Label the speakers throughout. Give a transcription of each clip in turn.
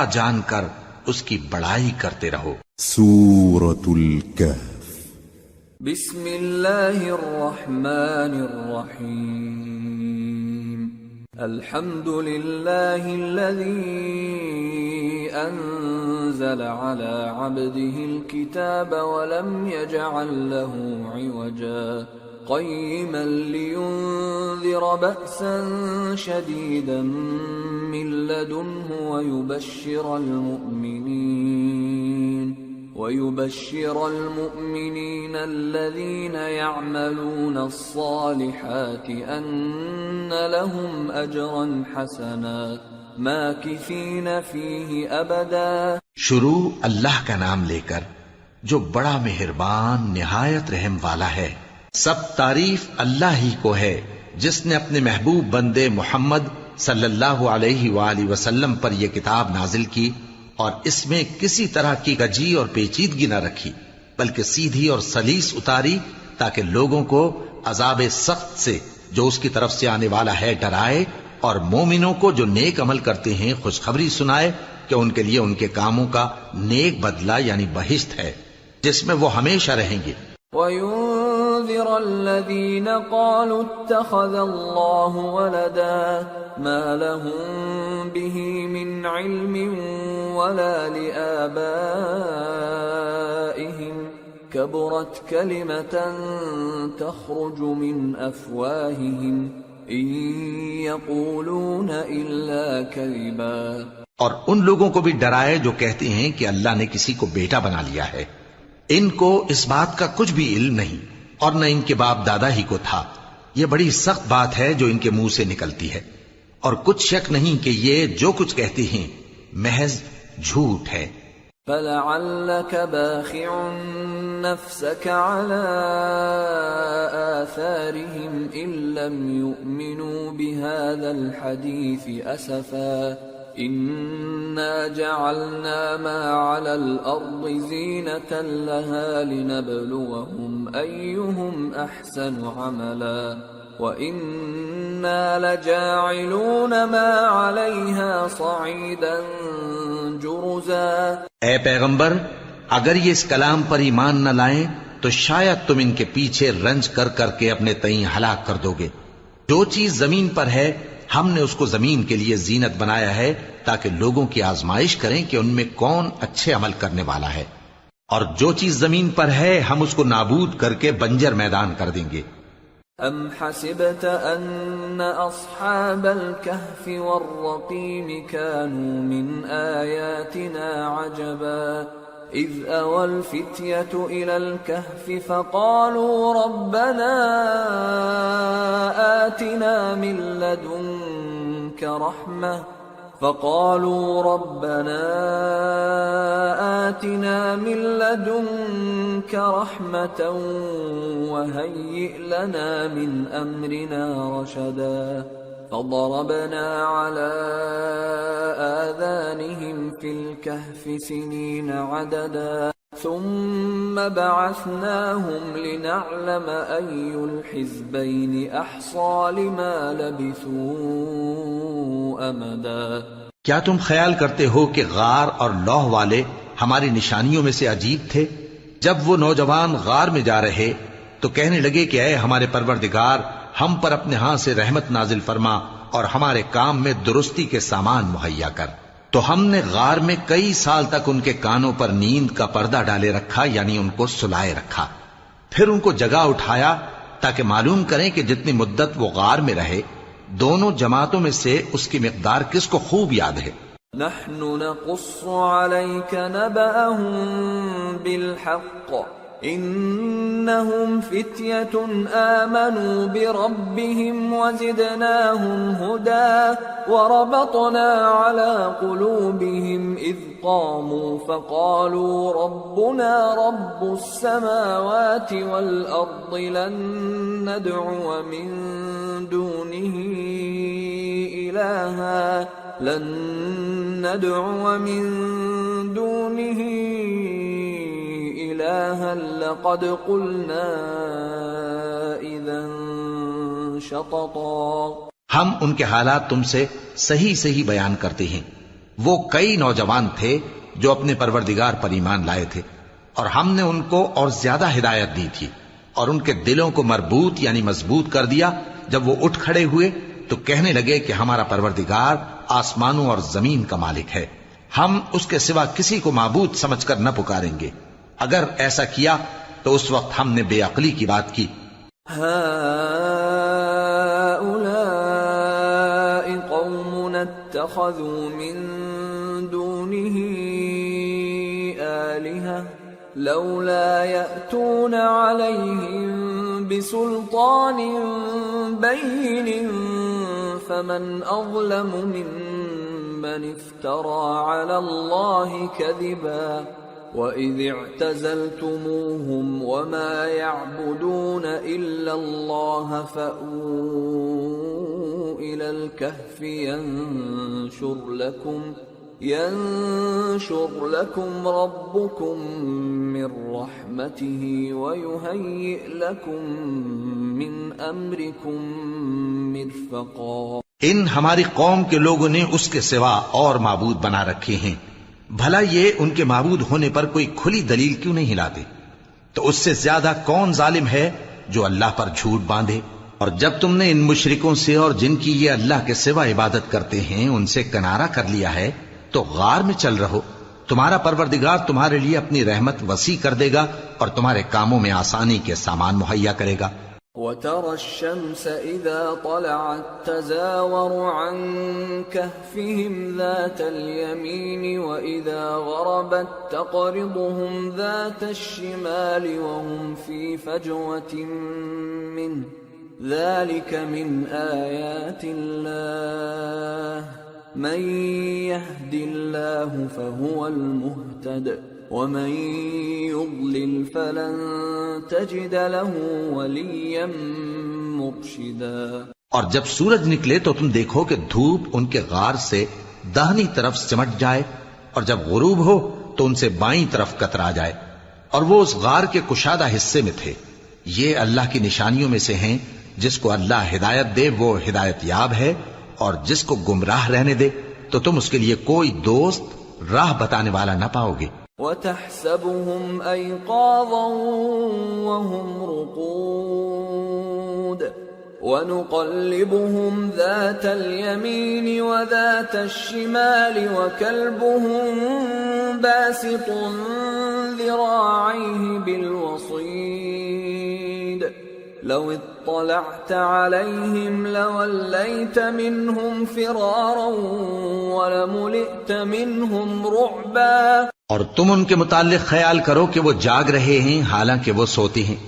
Speaker 1: جان کر اس کی بڑائی کرتے رہو۔
Speaker 2: سورة الكهف
Speaker 3: بسم اللہ الرحمن الرحیم الحمد للہ الذی انزل على عبده الكتاب ولم يجعل له عوجا قيما لينذر بأسا شديدا من لدنه ويبشر المؤمنين الذين يعملون الصالحات أن لهم أجرا حسنا ماكثين فيه أبدا۔
Speaker 1: شروع اللہ کا نام لے کر جو بڑا مہربان نہایت رحم والا ہے۔ سب تعریف اللہ ہی کو ہے جس نے اپنے محبوب بندے محمد صلی اللہ علیہ وآلہ وسلم پر یہ کتاب نازل کی اور اس میں کسی طرح کی کجی اور پیچیدگی نہ رکھی، بلکہ سیدھی اور سلیس اتاری تاکہ لوگوں کو عذاب سخت سے جو اس کی طرف سے آنے والا ہے ڈرائے، اور مومنوں کو جو نیک عمل کرتے ہیں خوشخبری سنائے کہ ان کے لیے ان کے کاموں کا نیک بدلہ یعنی بہشت ہے جس میں وہ ہمیشہ رہیں گے۔
Speaker 3: وَيُنذِرَ الَّذِينَ قَالُوا اتَّخَذَ اللَّهُ وَلَدًا مَا لَهُم بِهِ مِنْ عِلْمٍ وَلَا لِآبَائِهِمْ كَبُرَتْ كَلِمَةً تَخْرُجُ مِنْ أَفْوَاهِهِمْ إِن يَقُولُونَ إِلَّا كَذِبًا۔
Speaker 1: اور ان لوگوں کو بھی ڈرائے جو کہتے ہیں کہ اللہ نے کسی کو بیٹا بنا لیا ہے، ان کو اس بات کا کچھ بھی علم نہیں اور نہ ان کے باپ دادا ہی کو تھا۔ یہ بڑی سخت بات ہے جو ان کے منہ سے نکلتی ہے، اور کچھ شک نہیں کہ یہ جو کچھ کہتے ہیں محض جھوٹ ہے۔
Speaker 3: فَلَعَلَّكَ بَاخِعٌ نَفْسَكَ عَلَىٰ آثَارِهِمْ إِن لَّمْ يُؤْمِنُوا بِهَٰذَا الْحَدِيثِ أَسَفًا إِنَّا جَعَلْنَا مَا عَلَى الْأَرْضِ زِينَةً لَهَا لِنَبْلُوَهُمْ أَيُّهُمْ أَحْسَنُ عَمَلًا وَإِنَّا لَجَاعِلُونَ مَا عَلَيْهَا صَعِيدًا جُرُزًا۔
Speaker 1: اے پیغمبر، اگر یہ اس کلام پر ایمان نہ لائیں تو شاید تم ان کے پیچھے رنج کر کر کے اپنے تئیں ہلاک کر دو گے۔ جو چیز زمین پر ہے ہم نے اس کو زمین کے لیے زینت بنایا ہے تاکہ لوگوں کی آزمائش کریں کہ ان میں کون اچھے عمل کرنے والا ہے، اور جو چیز زمین پر ہے ہم اس کو نابود کر کے بنجر میدان کر دیں گے۔
Speaker 3: ام حسبت ان اصحاب الكهف والرقيم كانوا من آياتنا عجبا اذ اوى الفتية الى الكهف فقالوا ربنا آتنا من لدنك رحمة وهيئ لنا من أمرنا رشدا فضربنا على آذانهم في الكهف سنين عددا ثم بعثناهم لنعلم أي الحزبين أحصى لما لبثوا أمدا۔
Speaker 1: کیا تم خیال کرتے ہو کہ غار اور لوح والے ہماری نشانیوں میں سے عجیب تھے؟ جب وہ نوجوان غار میں جا رہے تو کہنے لگے کہ اے ہمارے پروردگار، ہم پر اپنے ہاں سے رحمت نازل فرما اور ہمارے کام میں درستی کے سامان مہیا کر۔ تو ہم نے غار میں کئی سال تک ان کے کانوں پر نیند کا پردہ ڈالے رکھا، یعنی ان کو سلائے رکھا، پھر ان کو جگا اٹھایا تاکہ معلوم کریں کہ جتنی مدت وہ غار میں رہے دونوں جماعتوں میں سے اس کی مقدار کس کو خوب یاد ہے۔
Speaker 3: نحن نقص عليك نبأهم بالحق انهم فتية آمنوا بربهم وزدناهم هدى وربطنا على قلوبهم إذ قاموا فقالوا ربنا رب السماوات والأرض لن ندعو من دونه إلها لقد قلنا إذا شططا۔
Speaker 1: ہم ان کے حالات تم سے صحیح صحیح بیان کرتے ہیں، وہ کئی نوجوان تھے جو اپنے پروردگار پر ایمان لائے تھے، اور ہم نے ان کو اور زیادہ ہدایت دی تھی، اور ان کے دلوں کو مربوط یعنی مضبوط کر دیا۔ جب وہ اٹھ کھڑے ہوئے تو کہنے لگے کہ ہمارا پروردگار آسمانوں اور زمین کا مالک ہے، ہم اس کے سوا کسی کو معبود سمجھ کر نہ پکاریں گے۔ اگر ایسا کیا تو اس وقت ہم نے بے عقلی کی بات کی۔
Speaker 3: اتخذوا من دونه آلهة لولا يأتون عليهم بسلطان بين فمن أظلم ممن افترى على الله كذبا وَإِذِ اعْتَزَلْتُمُوهُمْ وَمَا يَعْبُدُونَ إِلَّا اللَّهَ فَأْوُوا إِلَى الْكَهْفِ يَنشُرْ لَكُمْ رَبُّكُمْ مِنْ رَحْمَتِهِ وَيُهَيِّئْ لَكُمْ مِنْ أَمْرِكُمْ مِرْفَقًا۔
Speaker 1: ان ہماری قوم کے لوگوں نے اس کے سوا اور معبود بنا رکھے ہیں، بھلا یہ ان کے معبود ہونے پر کوئی کھلی دلیل کیوں نہیں لاتے؟ تو اس سے زیادہ کون ظالم ہے جو اللہ پر جھوٹ باندھے؟ اور جب تم نے ان مشرکوں سے اور جن کی یہ اللہ کے سوا عبادت کرتے ہیں ان سے کنارہ کر لیا ہے تو غار میں چل رہو، تمہارا پروردگار تمہارے لیے اپنی رحمت وسیع کر دے گا اور تمہارے کاموں میں آسانی کے سامان مہیا کرے گا۔
Speaker 3: وَتَرَى الشَّمْسَ إِذَا طَلَعَتْ تَزَاوَرُ عَنْ كَهْفِهِمْ ذَاتَ الْيَمِينِ وَإِذَا غَرَبَتْ تَقْرِضُهُمْ ذَاتَ الشِّمَالِ وَهُمْ فِي فَجْوَةٍ مِّنْهُ ذَلِكَ مِنْ آيَاتِ اللَّهِ مَنْ يَهْدِ اللَّهُ فَهُوَ الْمُهْتَدِ وَمَن يُضْلِلْ فَلَن تَجِدَ لَهُ وَلِيًّا مُرْشِدًا۔
Speaker 1: اور جب سورج نکلے تو تم دیکھو کہ دھوپ ان کے غار سے داہنی طرف سمٹ جائے، اور جب غروب ہو تو ان سے بائیں طرف کترا جائے، اور وہ اس غار کے کشادہ حصے میں تھے۔ یہ اللہ کی نشانیوں میں سے ہیں، جس کو اللہ ہدایت دے وہ ہدایت یاب ہے، اور جس کو گمراہ رہنے دے تو تم اس کے لیے کوئی دوست راہ بتانے والا نہ پاؤ گے۔
Speaker 3: وَتَحْسَبُهُمْ أَيْقَاظًا وَهُمْ رُقُودٌ وَنُقَلِّبُهُمْ ذَاتَ الْيَمِينِ وَذَاتَ الشِّمَالِ وَكَلْبُهُمْ بَاسِطٌ ذِرَاعَيْهِ بِالْوَصِيدِ لَوِ اطَّلَعْتَ عَلَيْهِمْ لَوَلَّيْتَ مِنْهُمْ فِرَارًا وَلَمُلِئْتَ مِنْهُمْ رُعْبًا۔
Speaker 1: اور تم ان کے متعلق خیال کرو کہ وہ جاگ رہے ہیں حالانکہ وہ سوتے ہیں،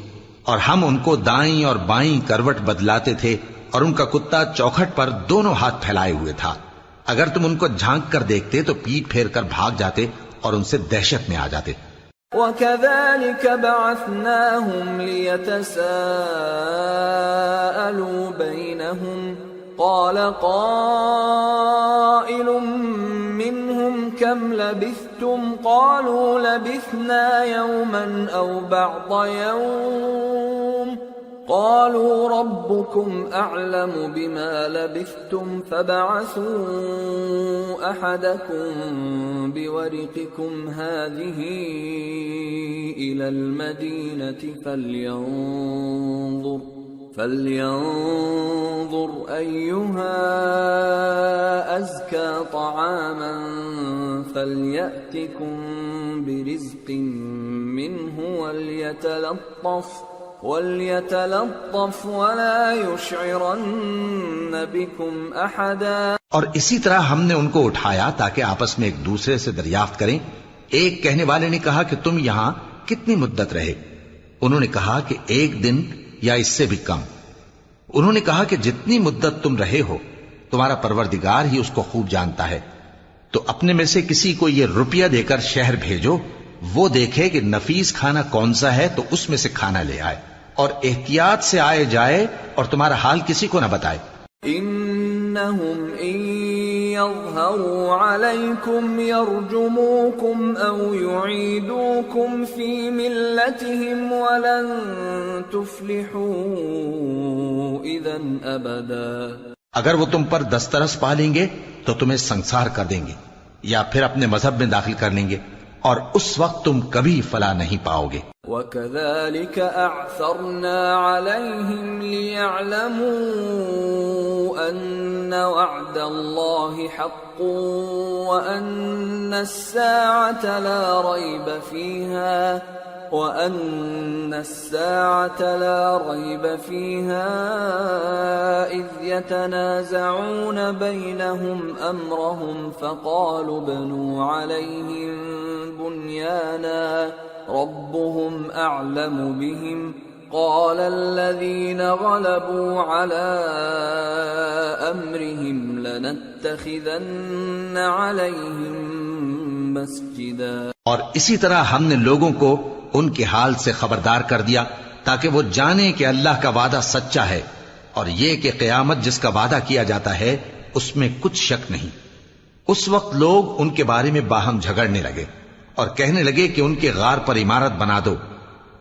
Speaker 1: اور ہم ان کو دائیں اور بائیں کروٹ بدلاتے تھے، اور ان کا کتا چوکھٹ پر دونوں ہاتھ پھیلائے ہوئے تھا۔ اگر تم ان کو جھانک کر دیکھتے تو پیٹ پھیر کر بھاگ جاتے اور ان سے دہشت میں آ جاتے۔
Speaker 3: وَكَذَلِكَ بَعَثْنَاهُمْ لِيَتَسَاءَلُوا بَيْنَهُمْ قَالَ قَائِلٌ مِّنْهُمْ كَمْ لَبِثْتُمْ قَالُوا لَبِثْنَا يَوْمًا أَوْ بَعْضَ يَوْمٍ قَالُوا رَبُّكُمْ أَعْلَمُ بِمَا لَبِثْتُمْ فَابْعَثُوا أَحَدَكُمْ بِوَرِقِكُمْ هَٰذِهِ إِلَى الْمَدِينَةِ فَلْيَنظُرْ أَيُّهَا أَزْكَىٰ طَعَامًا فَلْيَأْتِكُمْ بِرِزْقٍ مِّنْهُ وَلْيَتَلَطَّفْ وَلَا يُشْعِرَنَّ بِكُمْ أَحَدًا۔
Speaker 1: اور اسی طرح ہم نے ان کو اٹھایا تاکہ آپس میں ایک دوسرے سے دریافت کریں۔ ایک کہنے والے نے کہا کہ تم یہاں کتنی مدت رہے؟ انہوں نے کہا کہ 1 دن یا اس سے بھی کم۔ انہوں نے کہا کہ جتنی مدت تم رہے ہو تمہارا پروردگار ہی اس کو خوب جانتا ہے، تو اپنے میں سے کسی کو یہ روپیہ دے کر شہر بھیجو، وہ دیکھے کہ نفیس کھانا کون سا ہے تو اس میں سے کھانا لے آئے، اور احتیاط سے آئے جائے اور تمہارا حال کسی کو نہ بتائے۔
Speaker 3: انہم ان یظہروا علیکم یرجموکم او یعیدوکم فی ملتہم ولن تفلحوا اذن ابدا۔
Speaker 1: اگر وہ تم پر دسترس پا لیں گے تو تمہیں سنسار کر دیں گے، یا پھر اپنے مذہب میں داخل کر لیں گے، اور اس وقت تم کبھی فلاح نہیں پاؤ گے۔
Speaker 3: وَكَذَلِكَ أَعْثَرْنَا عَلَيْهِمْ لِيَعْلَمُوا أَنَّ وَعْدَ اللَّهِ حَقٌّ وَأَنَّ السَّاعَةَ لَا رَيْبَ فِيهَا إِذْ يَتَنَازَعُونَ بَيْنَهُمْ أَمْرَهُمْ فَقَالُوا ابْنُوا عَلَيْهِمْ بُنْيَانًا رَبُّهُمْ أَعْلَمُ بِهِمْ قَالَ الَّذِينَ غَلَبُوا عَلَى أَمْرِهِمْ لَنَتَّخِذَنَّ عَلَيْهِمْ مَسْجِدًا۔
Speaker 1: اور اسی طرح ہم نے لوگوں کو ان کے حال سے خبردار کر دیا تاکہ وہ جانیں کہ اللہ کا وعدہ سچا ہے، اور یہ کہ قیامت جس کا وعدہ کیا جاتا ہے اس میں کچھ شک نہیں۔ اس وقت لوگ ان کے بارے میں باہم جھگڑنے لگے اور کہنے لگے کہ ان کے غار پر عمارت بنا دو۔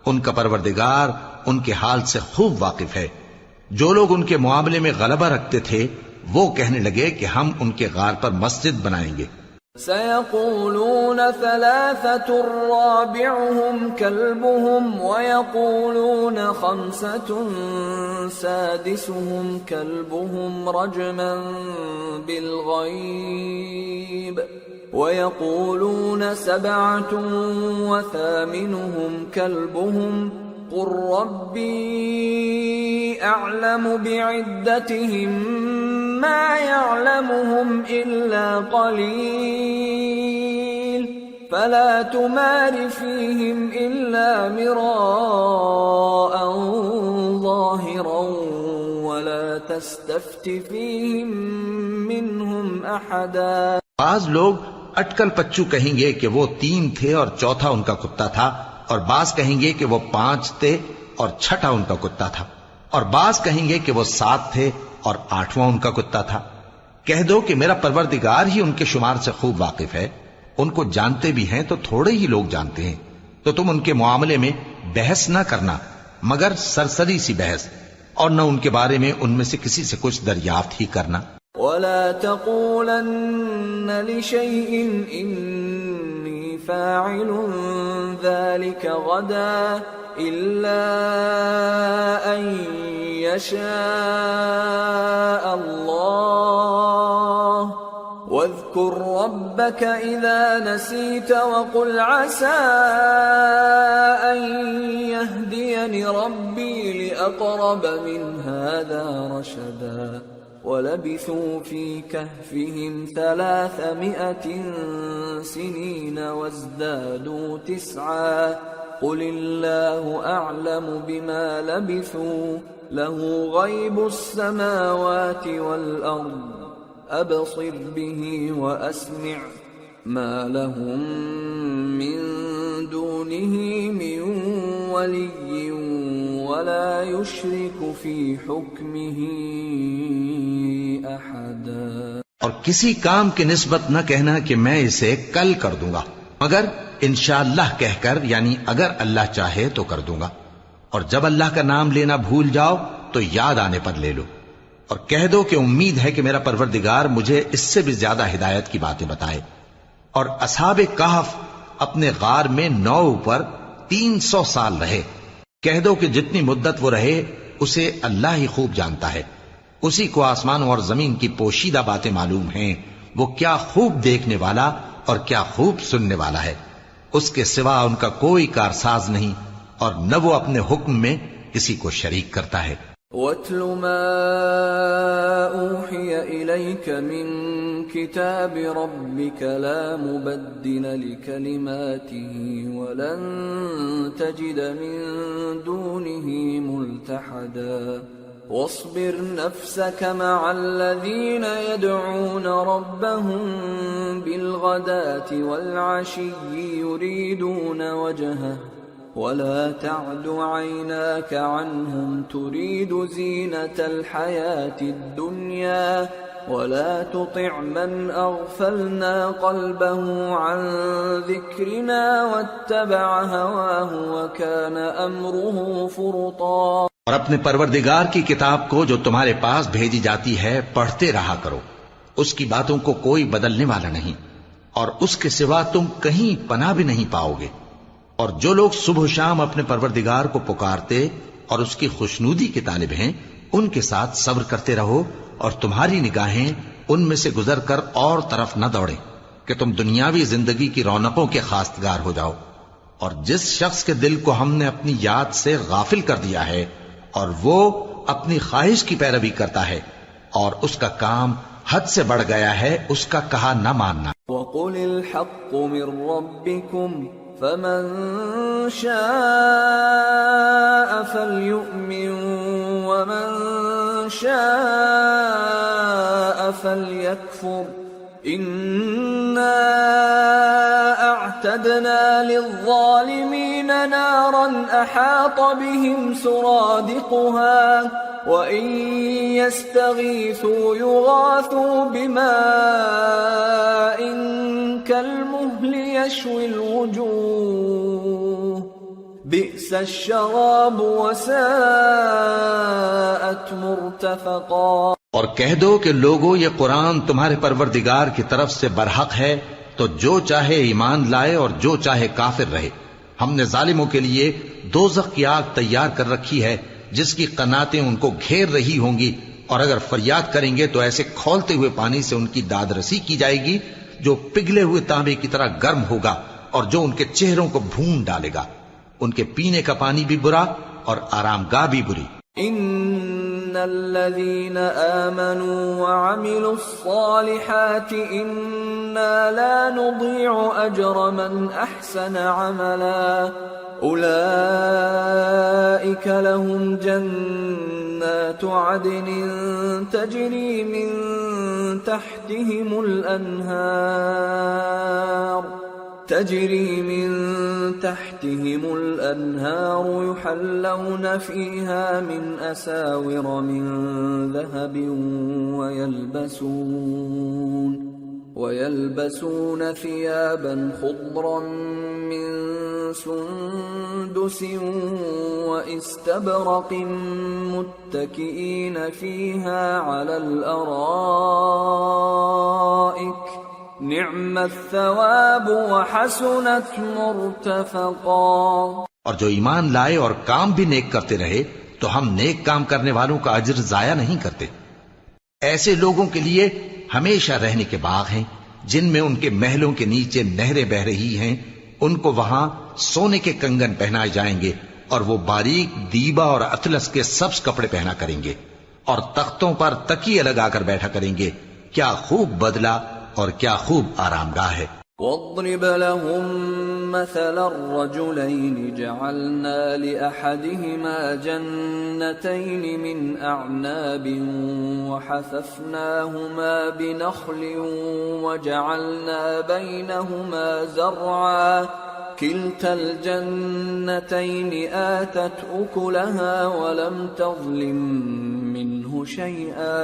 Speaker 1: ان کا پروردگار ان کے حال سے خوب واقف ہے۔ جو لوگ ان کے معاملے میں غلبہ رکھتے تھے وہ کہنے لگے کہ ہم ان کے غار پر مسجد بنائیں گے۔
Speaker 3: سَيَقُولُونَ ثَلَاثَةٌ رَابِعُهُمْ كَلْبُهُمْ وَيَقُولُونَ خَمْسَةٌ سَادِسُهُمْ كَلْبُهُمْ رَجْمًا بِالْغَيْبِ وَيَقُولُونَ سَبْعَةٌ وَثَامِنُهُمْ كَلْبُهُمْ قُل رَّبِّي أَعْلَمُ بِعِدَّتِهِم مَّا يَعْلَمُهُمْ إِلَّا قَلِيلٌ فَلَا تُمَارِ فِيهِمْ إِلَّا مِرَاءً ظَاهِرًا وَلَا تَسْتَفْتِ فِيهِم مِّنْهُمْ أَحَدًا۔
Speaker 1: بعض لوگ اٹکل پچو کہیں گے کہ وہ 3 تھے اور چوتھا ان کا کتا تھا، اور بعض کہیں گے کہ وہ 5 تھے اور چھٹا ان کا کتا تھا، اور بعض کہیں گے کہ وہ 7 تھے اور 8واں ان کا کتا تھا۔ کہہ دو کہ میرا پروردگار ہی ان کے شمار سے خوب واقف ہے، ان کو جانتے بھی ہیں تو تھوڑے ہی لوگ جانتے ہیں، تو تم ان کے معاملے میں بحث نہ کرنا مگر سرسری سی بحث، اور نہ ان کے بارے میں ان میں سے کسی سے کچھ دریافت ہی کرنا۔
Speaker 3: وَلَا تَقُولَنَّ لِشَيْءٍ إِنِّي فَاعِلٌ ذَلِكَ غَدًا إِلَّا أَن يَشَاءَ اللَّهُ وَاذْكُر رَّبَّكَ إِذَا نَسِيتَ وَقُلْ عَسَىٰ أَن يَهْدِيَنِ رَبِّي لِأَقْرَبَ مِنْ هَٰذَا رَشَدًا وَلَبِثُوا فِي كَهْفِهِمْ 300 سِنِينَ وَازْدَادُوا 9 قُلِ اللَّهُ أَعْلَمُ بِمَا لَبِثُوا لَهُ غَيْبُ السَّمَاوَاتِ وَالْأَرْضِ أَبْصِرْ بِهِ وَأَسْمِعْ مَا لَهُم مِّن دُونِهِ مِن وَلِيٍّ وَلَا يُشْرِكُ فِي حُكْمِهِ أَحَدًا۔
Speaker 1: اور کسی کام کی نسبت نہ کہنا کہ میں اسے کل کر دوں گا، مگر انشاءاللہ کہہ کر، یعنی اگر اللہ چاہے تو کر دوں گا، اور جب اللہ کا نام لینا بھول جاؤ تو یاد آنے پر لے لو، اور کہہ دو کہ امید ہے کہ میرا پروردگار مجھے اس سے بھی زیادہ ہدایت کی باتیں بتائے۔ اور اصحاب کہف اپنے غار میں 9 پر 300 سال رہے۔ کہہ دو کہ جتنی مدت وہ رہے اسے اللہ ہی خوب جانتا ہے، اسی کو آسمانوں اور زمین کی پوشیدہ باتیں معلوم ہیں، وہ کیا خوب دیکھنے والا اور کیا خوب سننے والا ہے۔ اس کے سوا ان کا کوئی کارساز نہیں، اور نہ وہ اپنے حکم میں کسی کو شریک کرتا ہے۔
Speaker 3: وَاتْلُ مَا أُوحِيَ إِلَيْكَ مِن كِتَابِ رَبِّكَ لَا مُبَدِّلَ لِكَلِمَاتِهِ وَلَن تَجِدَ مِن دُونِهِ مُلْتَحَدًا وَاصْبِرْ نَفْسَكَ مَعَ الَّذِينَ يَدْعُونَ رَبَّهُم بِالْغَدَاةِ وَالْعَشِيِّ يُرِيدُونَ وَجْهَهُ وَلَا تَعْدُ عَيْنَاكَ عَنْهُمْ تُرِيدُ زِينَةَ الْحَيَاةِ الدُّنْيَا وَلَا تُطِعْ مَنْ أَغْفَلْنَا قَلْبَهُ عَنْ ذِكْرِنَا وَاتَّبَعَ هَوَاهُ وَكَانَ أَمْرُهُ فُرُطًا۔
Speaker 1: اور اپنے پروردگار کی کتاب کو جو تمہارے پاس بھیجی جاتی ہے پڑھتے رہا کرو، اس کی باتوں کو کوئی بدلنے والا نہیں، اور اس کے سوا تم کہیں پناہ بھی نہیں پاؤ گے۔ اور جو لوگ صبح و شام اپنے پروردگار کو پکارتے اور اس کی خوشنودی کے طالب ہیں، ان کے ساتھ صبر کرتے رہو، اور تمہاری نگاہیں ان میں سے گزر کر اور طرف نہ دوڑیں کہ تم دنیاوی زندگی کی رونقوں کے خواستگار ہو جاؤ۔ اور جس شخص کے دل کو ہم نے اپنی یاد سے غافل کر دیا ہے اور وہ اپنی خواہش کی پیروی کرتا ہے اور اس کا کام حد سے بڑھ گیا ہے، اس کا کہا نہ ماننا۔
Speaker 3: وَقُلِ الْحَقُّ مِنْ رَبِّكُمْ فَمَنْ شَاءَ فَلْيُؤْمِنْ وَمَنْ شَاءَ فَلْيَكْفُرْ إِنَّا أَعْتَدْنَا لِلظَّالِمِينَ نَارًا أَحَاطَ بِهِمْ سُرَادِقُهَا وَإِنْ يَسْتَغِيثُوا يُغَاثُوا بِمَاءٍ كَالْمُهْلِ يَشْوِي الْوُجُوهَ بِئْسَ الشَّرَابُ وَسَاءَتْ مُرْتَفَقًا۔
Speaker 1: اور کہہ دو کہ لوگو یہ قرآن تمہارے پروردگار کی طرف سے برحق ہے، تو جو چاہے ایمان لائے اور جو چاہے کافر رہے۔ ہم نے ظالموں کے لیے دوزخ کی آگ تیار کر رکھی ہے جس کی قناتیں ان کو گھیر رہی ہوں گی، اور اگر فریاد کریں گے تو ایسے کھولتے ہوئے پانی سے ان کی داد رسی کی جائے گی جو پگھلے ہوئے تانبے کی طرح گرم ہوگا اور جو ان کے چہروں کو بھون ڈالے گا۔ ان کے پینے کا پانی بھی برا اور آرام گاہ بھی بری۔
Speaker 3: ان الذين آمنوا وعملوا الصالحات انا لا نضيع اجر من احسن عملا اولئك لهم جنات عدن تجري من تحتهم الأنهار يحلون فيها من أساور من ذهب ويلبسون ثيابا خضرا من سندس واستبرق متكئين فيها على الأرائك نعم الثواب وحسنت مرتفقا۔
Speaker 1: اور جو ایمان لائے اور کام بھی نیک کرتے رہے تو ہم نیک کام کرنے والوں کا اجر ضائع نہیں کرتے۔ ایسے لوگوں کے لیے ہمیشہ رہنے کے باغ ہیں جن میں ان کے محلوں کے نیچے نہریں بہ رہی ہیں، ان کو وہاں سونے کے کنگن پہنائے جائیں گے اور وہ باریک دیبا اور اطلس کے سبز کپڑے پہنا کریں گے، اور تختوں پر تکیے لگا کر بیٹھا کریں گے۔ کیا خوب بدلہ اور کیا خوب آرام گاہ ہے۔
Speaker 3: واضرب لهم مثل الرجلين جعلنا لأحدهما جنتين من أعناب وحففناهما بنخل وجعلنا بينهما زرعا كلتا الجنتين آتت أكلها ولم تظلم منه شيئا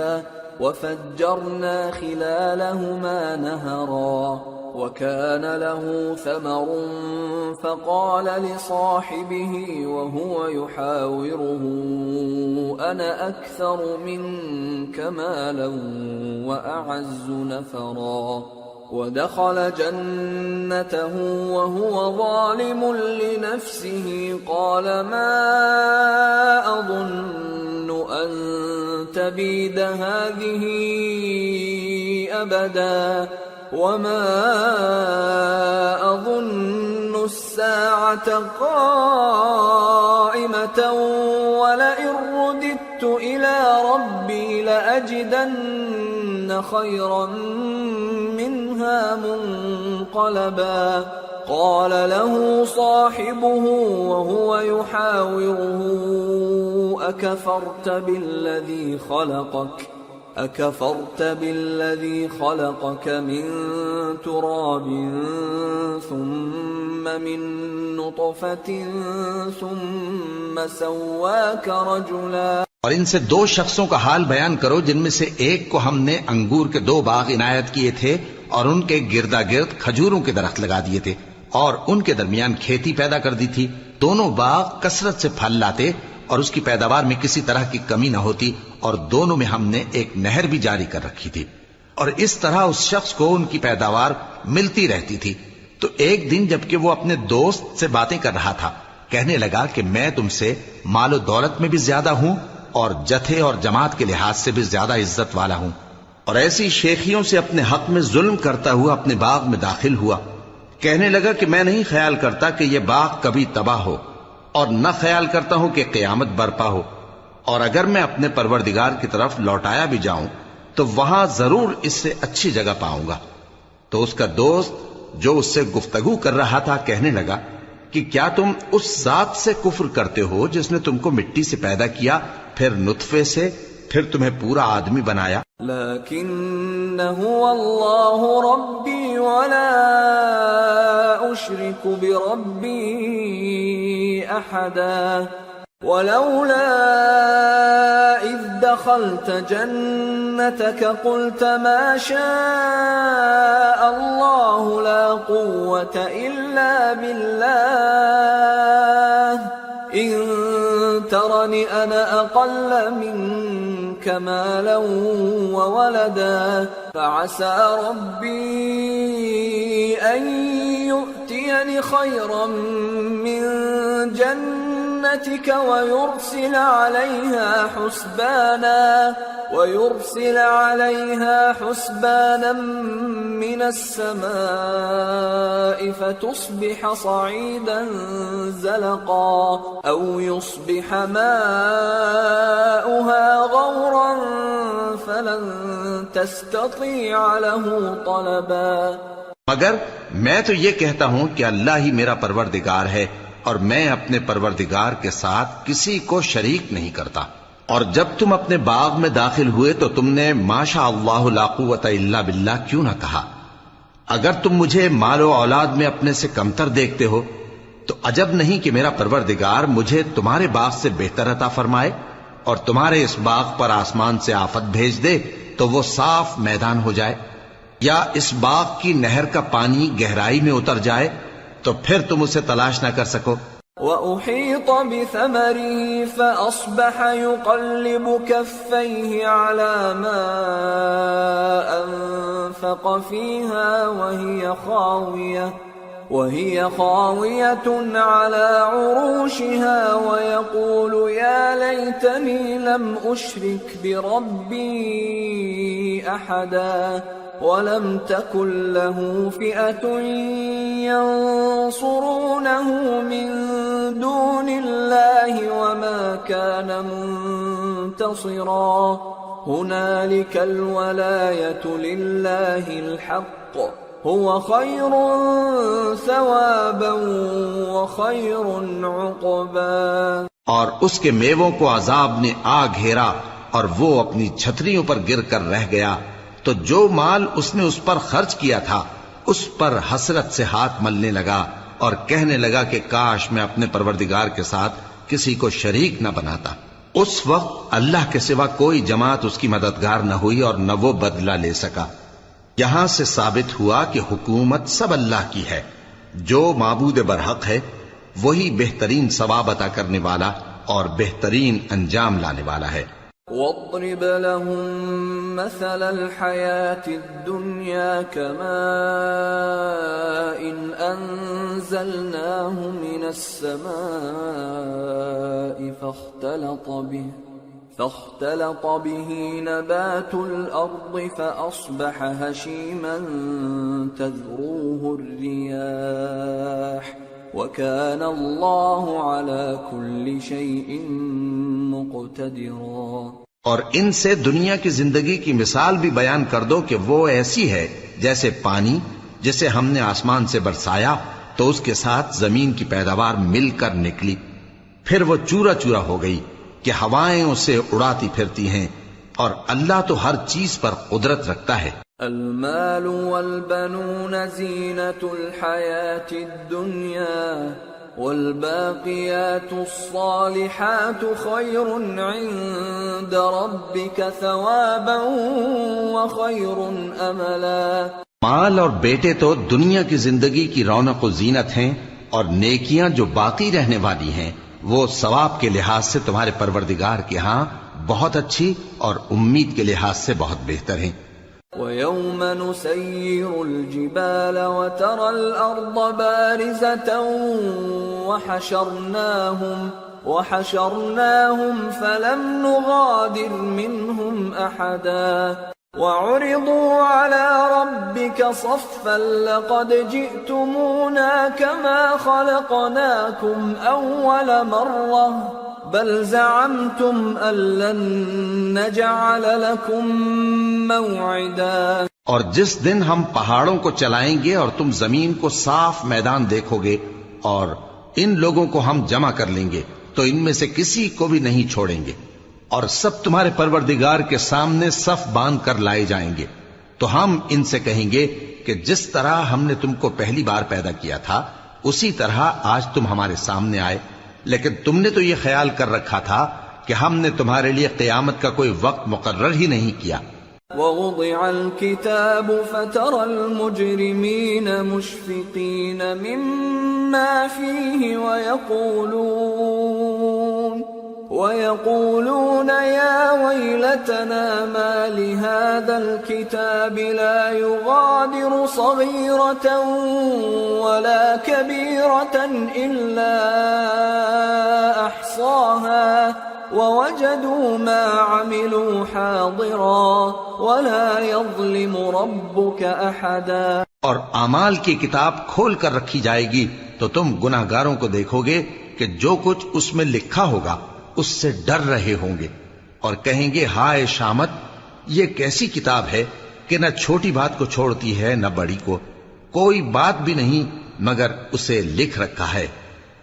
Speaker 3: وفجرنا خلالهما نهرا وكان له ثمر فقال لصاحبه وهو يحاوره أنا أكثر منك مالا وأعز نفرا ودخل جنته وهو ظالم لنفسه قال ما أظن أن تبيد هذه أبدا وما أظن الساعة قائمة ولئن رددت إلى ربي لأجدن خيرا منها منقلبا قال له صاحبه وهو يحاوره أكفرت بالذي خلقك من تراب ثم من نطفة ثم سواك رجلا۔
Speaker 1: اور ان سے دو شخصوں کا حال بیان کرو جن میں سے ایک کو ہم نے انگور کے 2 باغ عنایت کیے تھے اور ان کے گردا گرد کھجوروں کے درخت لگا دیے تھے اور ان کے درمیان کھیتی پیدا کر دی تھی۔ دونوں باغ کثرت سے پھل لاتے اور اس کی پیداوار میں کسی طرح کی کمی نہ ہوتی، اور دونوں میں ہم نے ایک نہر بھی جاری کر رکھی تھی۔ اور اس طرح اس شخص کو ان کی پیداوار ملتی رہتی تھی۔ تو ایک دن جبکہ وہ اپنے دوست سے باتیں کر رہا تھا، کہنے لگا کہ میں تم سے مال و دولت میں بھی زیادہ ہوں اور جتھے اور جماعت کے لحاظ سے بھی زیادہ عزت والا ہوں، اور ایسی شیخیوں سے اپنے حق میں ظلم کرتا ہوا اپنے باغ میں داخل ہوا۔ کہنے لگا کہ میں نہیں خیال کرتا کہ یہ باغ کبھی تباہ ہو، اور نہ خیال کرتا ہوں کہ قیامت برپا ہو، اور اگر میں اپنے پروردگار کی طرف لوٹایا بھی جاؤں تو وہاں ضرور اس سے اچھی جگہ پاؤں گا۔ تو اس کا دوست جو اس سے گفتگو کر رہا تھا کہنے لگا کہ کیا تم اس ذات سے کفر کرتے ہو جس نے تم کو مٹی سے پیدا کیا، پھر نطفے سے، پھر تمہیں پورا آدمی بنایا؟
Speaker 3: لیکن هو اللہ ربی ولا اشرک بربی احدا ولولا اذ دخلت جنتك قلت ما شاء الله لا قوة الا بالله ان ترني انا اقل منك مالا وولدا فعسى ربي ان يؤتيني خيرا من جنتك ويرسل عليها حسبانا من السماء فتصبح صعيدا زلقا أو يصبح ماؤها غورا فلن تستطيع له طلبا۔
Speaker 1: مگر میں تو یہ کہتا ہوں کہ اللہ ہی میرا پروردگار ہے، اور میں اپنے پروردگار کے ساتھ کسی کو شریک نہیں کرتا۔ اور جب تم اپنے باغ میں داخل ہوئے تو تم نے ماشاء اللہ لا قوت الا باللہ کیوں نہ کہا؟ اگر تم مجھے مال و اولاد میں اپنے سے کمتر دیکھتے ہو تو عجب نہیں کہ میرا پروردگار مجھے تمہارے باغ سے بہتر عطا فرمائے، اور تمہارے اس باغ پر آسمان سے آفت بھیج دے تو وہ صاف میدان ہو جائے، یا اس باغ کی نہر کا پانی گہرائی میں اتر جائے تو پھر تم اسے تلاش نہ کر سکو۔
Speaker 3: وَأُحِيطَ بِثَمَرِهِ فَأَصْبَحَ يُقَلِّبُ كَفَّيْهِ عَلَى مَا أَنفَقَ فِيهَا وَهِيَ خَاوِيَةٌ عَلَى عُرُوشِهَا وَيَقُولُ يَا لَيْتَنِي لَمْ أُشْرِكْ بِرَبِّي أَحَدًا وَلَمْ تَكُنْ لَهُ فِئَةٌ يَنصُرُونَهُ مِنْ دُونِ اللَّهِ وَمَا كَانَ مُنْتَصِرًا هُنَالِكَ الْوَلَايَةُ لِلَّهِ الْحَقِّ هُوَ خَيْرٌ ثَوَابًا وَخَيْرٌ عُقْبًا۔
Speaker 1: اور اس کے میووں کو عذاب نے آ گھیرا اور وہ اپنی چھتریوں پر گر کر رہ گیا، تو جو مال اس نے اس پر خرچ کیا تھا اس پر حسرت سے ہاتھ ملنے لگا اور کہنے لگا کہ کاش میں اپنے پروردگار کے ساتھ کسی کو شریک نہ بناتا۔ اس وقت اللہ کے سوا کوئی جماعت اس کی مددگار نہ ہوئی اور نہ وہ بدلہ لے سکا۔ یہاں سے ثابت ہوا کہ حکومت سب اللہ کی ہے، جو معبود برحق ہے وہی بہترین ثواب عطا کرنے والا اور بہترین انجام لانے والا ہے۔
Speaker 3: وَاضْرِبْ لَهُم مَّثَلَ الْحَيَاةِ الدُّنْيَا كَمَاءٍ أَنزَلْنَاهُ مِنَ السَّمَاءِ فاختلط به نبات الأرض فأصبح هشيما تذروه الرياح وكان الله على كل شيء مقتدرا۔
Speaker 1: اور ان سے دنیا کی زندگی کی مثال بھی بیان کر دو کہ وہ ایسی ہے جیسے پانی جسے ہم نے آسمان سے برسایا تو اس کے ساتھ زمین کی پیداوار مل کر نکلی، پھر وہ چورا چورا ہو گئی کہ ہوائیں اسے اڑاتی پھرتی ہیں، اور اللہ تو ہر چیز پر قدرت رکھتا ہے۔
Speaker 3: المال والبنون زینة الحیاة الدنیا والباقیات الصالحات خیر عند ربک ثوابا وخیر املا۔
Speaker 1: مال اور بیٹے تو دنیا کی زندگی کی رونق و زینت ہیں، اور نیکیاں جو باقی رہنے والی ہیں وہ ثواب کے لحاظ سے تمہارے پروردگار کے ہاں بہت اچھی اور امید کے لحاظ سے بہت بہتر ہیں۔
Speaker 3: وَيَوْمَ نُسَيِّرُ الْجِبَالَ وَتَرَى الْأَرْضَ بَارِزَةً وَحَشَرْنَاهُمْ فَلَمْ نُغَادِرْ مِنْهُمْ أَحَدًا وَعُرِضُوا عَلَى رَبِّكَ صَفًّا لَقَدْ جِئْتُمُونَا كَمَا خَلَقْنَاكُمْ أَوَّلَ مَرَّةٍ بَلْ زَعَمْتُمْ أَن لَّن نَّجْعَلَ لَكُم مَّوْعِدًا۔
Speaker 1: اور جس دن ہم پہاڑوں کو چلائیں گے اور تم زمین کو صاف میدان دیکھو گے اور ان لوگوں کو ہم جمع کر لیں گے تو ان میں سے کسی کو بھی نہیں چھوڑیں گے، اور سب تمہارے پروردگار کے سامنے صف باندھ کر لائے جائیں گے۔ تو ہم ان سے کہیں گے کہ جس طرح ہم نے تم کو پہلی بار پیدا کیا تھا اسی طرح آج تم ہمارے سامنے آئے، لیکن تم نے تو یہ خیال کر رکھا تھا کہ ہم نے تمہارے لیے قیامت کا کوئی وقت مقرر ہی نہیں کیا۔
Speaker 3: وَوُضِعَ الْكِتَابُ فَتَرَى الْمُجْرِمِينَ مُشْفِقِينَ مِمَّا فِيهِ وَيَقُولُونَ يَا وَيْلَتَنَا مَا لِهَذَا الْكِتَابِ لَا يُغَادِرُ صَغِيرَةً وَلَا كَبِيرَةً إِلَّا أَحْصَاهَا وَوَجَدُوا مَا عَمِلُوا حَاضِرًا وَلَا يَظْلِمُ رَبُّكَ أَحَدًا۔
Speaker 1: اور اعمال کی کتاب کھول کر رکھی جائے گی تو تم گناہگاروں کو دیکھو گے کہ جو کچھ اس میں لکھا ہوگا اس سے ڈر رہے ہوں گے اور کہیں گے ہائے شامت، یہ کیسی کتاب ہے کہ نہ چھوٹی بات کو چھوڑتی ہے نہ بڑی کو، کوئی بات بھی نہیں مگر اسے لکھ رکھا ہے،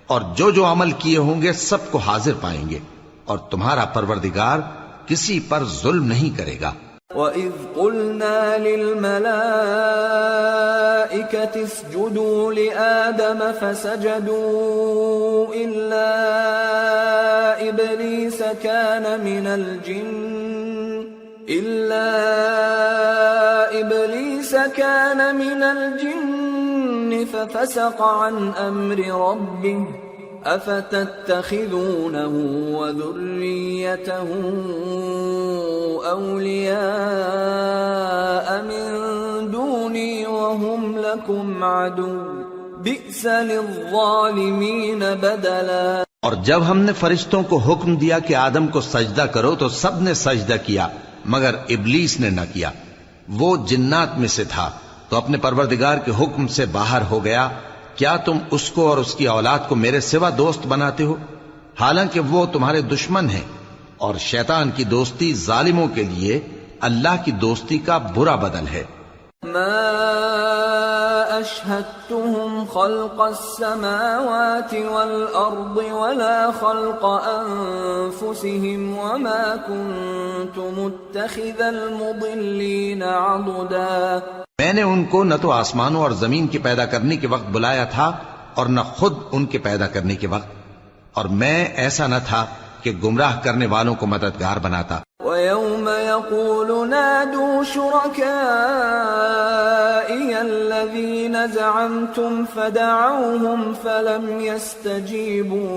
Speaker 1: اور جو جو عمل کیے ہوں گے سب کو حاضر پائیں گے، اور تمہارا پروردگار کسی پر ظلم نہیں کرے گا۔
Speaker 3: وَإِذْ قُلْنَا لِلْمَلَائِكَةِ اسْجُدُوا لِآدَمَ فَسَجَدُوا إِلَّا إِبْلِيسَ كَانَ مِنَ الْجِنِّ فَفَسَقَ عَنْ أَمْرِ رَبِّهِ أَفَتَتَّخِذُونَهُ وَذُرِّيَّتَهُ أَوْلِيَاءَ مِن دُونِي وَهُمْ لَكُمْ عَدُوٌّ بِئْسَ لِلظَّالِمِينَ بَدَلًا۔
Speaker 1: اور جب ہم نے فرشتوں کو حکم دیا کہ آدم کو سجدہ کرو تو سب نے سجدہ کیا مگر ابلیس نے نہ کیا، وہ جنات میں سے تھا تو اپنے پروردگار کے حکم سے باہر ہو گیا۔ کیا تم اس کو اور اس کی اولاد کو میرے سوا دوست بناتے ہو، حالانکہ وہ تمہارے دشمن ہیں، اور شیطان کی دوستی ظالموں کے لیے اللہ کی دوستی کا برا بدل ہے۔
Speaker 3: ما أشهدتهم خلق السماوات والأرض ولا خلق أنفسهم وما كنت متخذ المضلين عضدا۔
Speaker 1: میں نے ان کو نہ تو آسمانوں اور زمین کے پیدا کرنے کے وقت بلایا تھا اور نہ خود ان کے پیدا کرنے کے وقت، اور میں ایسا نہ تھا کہ گمراہ کرنے والوں کو مددگار بناتا۔
Speaker 3: وَيَوْمَ يَقُولُ نَادُوا شُرَكَائِيَ الَّذِينَ زَعَمْتُمْ فَدَعَوْهُمْ فَلَمْ يَسْتَجِيبُوا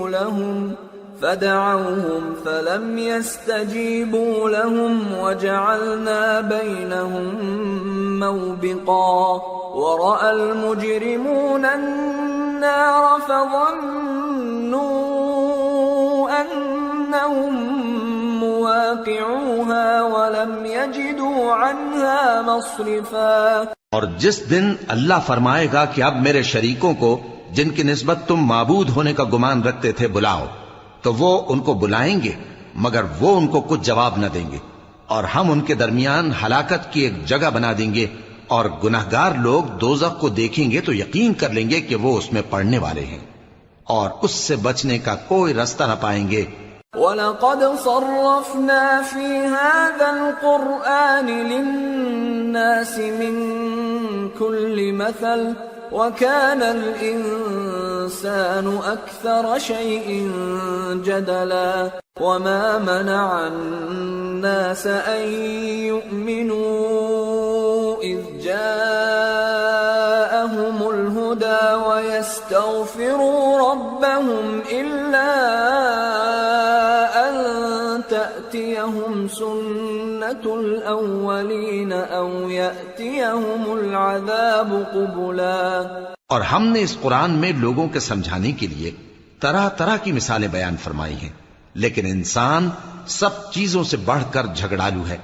Speaker 3: لَهُمْ وَجَعَلْنَا بَيْنَهُمْ مَوْبِقًا وَرَأَى الْمُجْرِمُونَ النَّارَ فَظَنُّوا أَنَّهُمْ مواقعوها ولم يجدوا عنها مصرفا۔
Speaker 1: اور جس دن اللہ فرمائے گا کہ اب میرے شریکوں کو جن کی نسبت تم معبود ہونے کا گمان رکھتے تھے بلاؤ، تو وہ ان کو بلائیں گے مگر وہ ان کو کچھ جواب نہ دیں گے، اور ہم ان کے درمیان ہلاکت کی ایک جگہ بنا دیں گے، اور گناہگار لوگ دوزخ کو دیکھیں گے تو یقین کر لیں گے کہ وہ اس میں پڑنے والے ہیں، اور اس سے بچنے کا کوئی رستہ نہ پائیں گے۔
Speaker 3: وَلَقَدْ صَرَّفْنَا فِي هَذَا الْقُرْآنِ لِلنَّاسِ مِنْ كُلِّ مَثَلٍ وَكَانَ الْإِنسَانُ أَكْثَرَ شَيْءٍ جَدَلًا وَمَا مَنَعَ النَّاسَ أَن يُؤْمِنُوا إِذْ جَاءَهُمُ الْهُدَى وَيَسْتَغْفِرُوا رَبَّهُمْ إِلَّا تأتيهم سنة الأولين أو يأتيهم العذاب قبلا۔
Speaker 1: اور ہم نے اس قرآن میں لوگوں کے سمجھانے کے لیے طرح طرح کی مثالیں بیان فرمائی ہیں، لیکن انسان سب چیزوں سے بڑھ کر جھگڑالو ہے،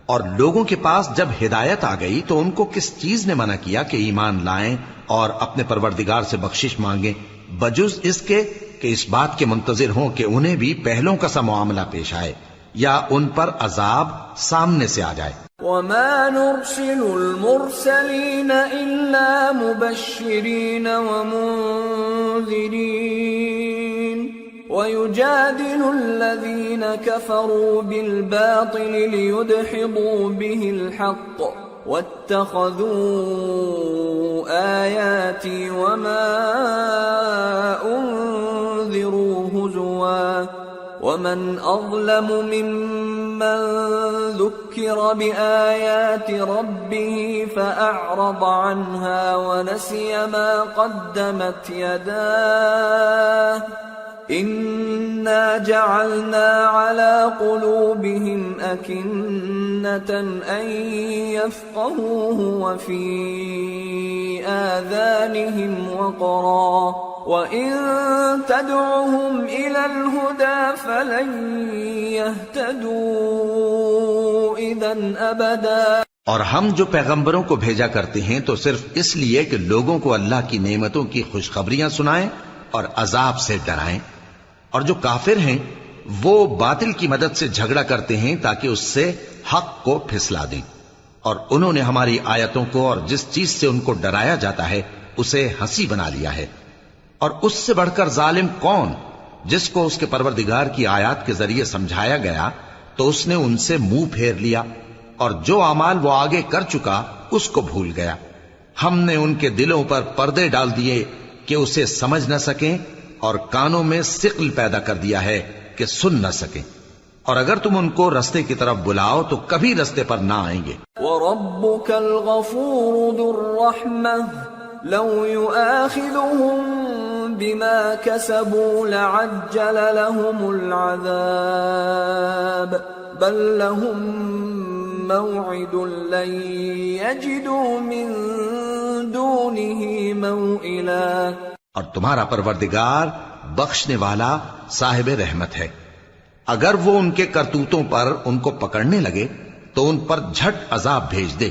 Speaker 1: اور لوگوں کے پاس جب ہدایت آ گئی تو ان کو کس چیز نے منع کیا کہ ایمان لائیں اور اپنے پروردگار سے بخشش مانگیں، بجز اس کے کہ اس بات کے منتظر ہوں کہ انہیں بھی پہلوں کا سا معاملہ پیش آئے یا ان پر عذاب سامنے سے آ جائے۔
Speaker 3: وما نرسل المرسلين إلا مبشرين ومنذرين ويجادل الذين كفروا بالباطل ليدحضوا به الحق واتخذوا آياتي وما أنذروا هزوا ومن أظلم ممن ذكر بآيات ربه فأعرض عنها ونسي ما قدمت يداه إنا جعلنا على قلوبهم أكنة أن يفقهوه وفي آذانهم وقرا وإن تدعهم إلى الهدى فلن يهتدوا إذا أبدا۔
Speaker 1: اور ہم جو پیغمبروں کو بھیجا کرتے ہیں تو صرف اس لیے کہ لوگوں کو اللہ کی نعمتوں کی خوشخبریاں سنائیں اور عذاب سے ڈرائیں، اور جو کافر ہیں وہ باطل کی مدد سے جھگڑا کرتے ہیں تاکہ اس سے حق کو پھسلا دیں، اور انہوں نے ہماری آیتوں کو اور جس چیز سے ان کو ڈرایا جاتا ہے اسے ہنسی بنا لیا ہے۔ اور اس سے بڑھ کر ظالم کون جس کو اس کے پروردگار کی آیات کے ذریعے سمجھایا گیا تو اس نے ان سے منہ پھیر لیا، اور جو اعمال وہ آگے کر چکا اس کو بھول گیا۔ ہم نے ان کے دلوں پر پردے ڈال دیے کہ اسے سمجھ نہ سکیں، اور کانوں میں ثقل پیدا کر دیا ہے کہ سن نہ سکیں، اور اگر تم ان کو رستے کی طرف بلاؤ تو کبھی رستے پر نہ آئیں گے۔
Speaker 3: وَرَبُّكَ الْغَفُورُ ذُو الرَّحْمَةِ لَوْ يُؤَاخِذُهُم بِمَا كَسَبُوا لَعَجَّلَ لَهُمُ الْعَذَابَ بَل لَّهُم مَّوْعِدٌ لَّن يَجِدُوا مِن دُونِهِ مَوْئِلًا۔
Speaker 1: اور تمہارا پروردگار بخشنے والا صاحب رحمت ہے، اگر وہ ان کے کرتوتوں پر ان کو پکڑنے لگے تو ان پر جھٹ عذاب بھیج دے،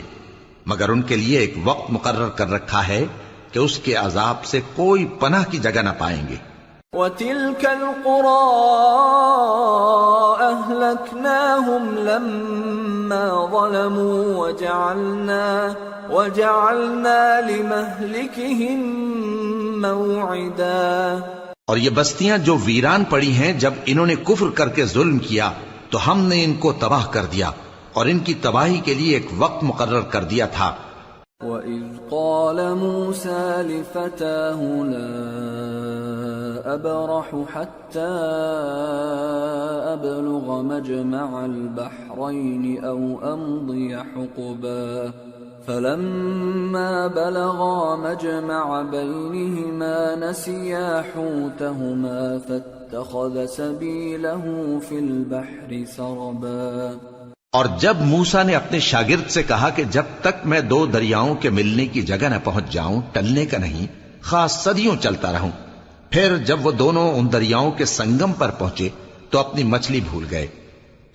Speaker 1: مگر ان کے لیے ایک وقت مقرر کر رکھا ہے کہ اس کے عذاب سے کوئی پناہ کی جگہ نہ پائیں گے۔
Speaker 3: وَتِلْكَ الْقُرَىٰ أَهْلَكْنَاهُمْ لَمَّا ظَلَمُوا وَجَعَلْنَا لِمَهْلِكِهِمْ مَوْعِدًا۔
Speaker 1: اور یہ بستیاں جو ویران پڑی ہیں جب انہوں نے کفر کر کے ظلم کیا تو ہم نے ان کو تباہ کر دیا، اور ان کی تباہی کے لیے ایک وقت مقرر کر دیا تھا۔
Speaker 3: وَإِذْ قَالَ مُوسَى لِفَتَاهُ لَا أَبْرَحُ حَتَّى أَبْلُغَ مَجْمَعَ الْبَحْرَيْنِ أَوْ أَمْضِيَ حُقُبًا فَلَمَّا بَلَغَا مَجْمَعَ بَيْنِهِمَا نَسِيَا حُوتَهُمَا فَاتَّخَذَ سَبِيلَهُ فِي الْبَحْرِ سَرَبًا۔
Speaker 1: اور جب موسیٰ نے اپنے شاگرد سے کہا کہ جب تک میں دو دریاؤں کے ملنے کی جگہ نہ پہنچ جاؤں ٹلنے کا نہیں، خاص صدیوں چلتا رہوں، پھر جب وہ دونوں ان دریاؤں کے سنگم پر پہنچے تو اپنی مچھلی بھول گئے،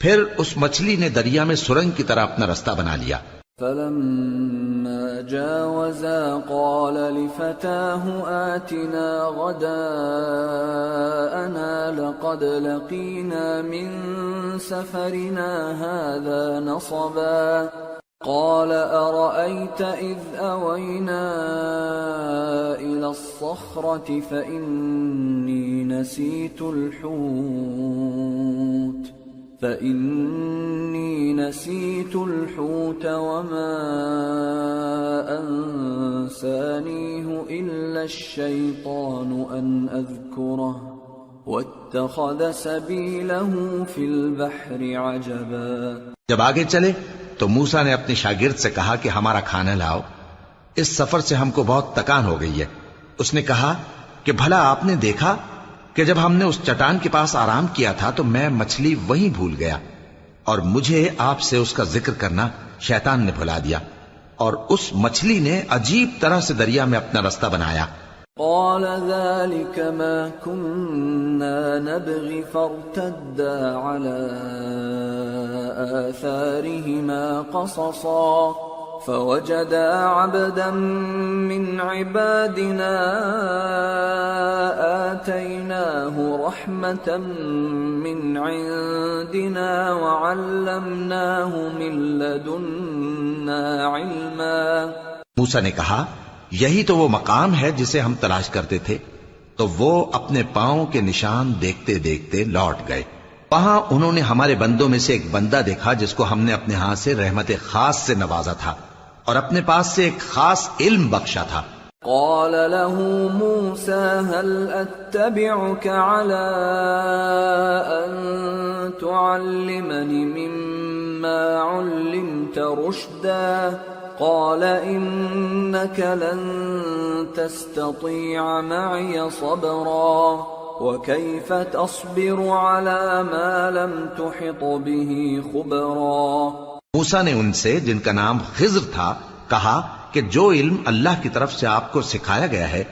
Speaker 1: پھر اس مچھلی نے دریا میں سرنگ کی طرح اپنا رستہ بنا لیا۔
Speaker 3: فَلَمَّا جَاوَزَا قَالَ لِفَتَاهُ آتِنَا غَدَاءَنَا لَقَدْ لَقِينَا مِن سَفَرِنَا هَذَا نَصَبًا قَالَ أَرَأَيْتَ إِذْ أَوَيْنَا إِلَى الصَّخْرَةِ فَإِنِّي نسيت الحوت وما أنسانيه إلا الشيطان أن أذكره واتخذ سبيله في البحر عجبا۔
Speaker 1: جب آگے چلے تو موسیٰ نے اپنے شاگرد سے کہا کہ ہمارا کھانا لاؤ، اس سفر سے ہم کو بہت تکان ہو گئی ہے۔ اس نے کہا کہ بھلا آپ نے دیکھا کہ جب ہم نے اس چٹان کے پاس آرام کیا تھا تو میں مچھلی وہیں بھول گیا، اور مجھے آپ سے اس کا ذکر کرنا شیطان نے بھلا دیا، اور اس مچھلی نے عجیب طرح سے دریا میں اپنا رستہ بنایا۔
Speaker 3: قال ذلك ما كنا نبغي فارتدا على آثارهما قصصا فوجدا عبدا من عبادنا آتيناه رحمة من عندنا وعلمناه من لدنا علما۔
Speaker 1: موسیٰ نے کہا یہی تو وہ مقام ہے جسے ہم تلاش کرتے تھے، تو وہ اپنے پاؤں کے نشان دیکھتے دیکھتے لوٹ گئے۔ وہاں انہوں نے ہمارے بندوں میں سے ایک بندہ دیکھا جس کو ہم نے اپنے ہاں سے رحمت خاص سے نوازا تھا اور اپنے پاس سے ایک خاص علم بخشا تھا۔
Speaker 3: قال له موسى هل أتبعك على أن تعلمني مما علمت رشدا قال إنك لن تستطيع معي صبرا وكيف تصبر على ما لم تحط به خبرا۔
Speaker 1: موسیٰ نے ان سے جن کا نام خضر تھا کہا کہ جو علم اللہ کی طرف سے آپ کو سکھایا گیا ہے،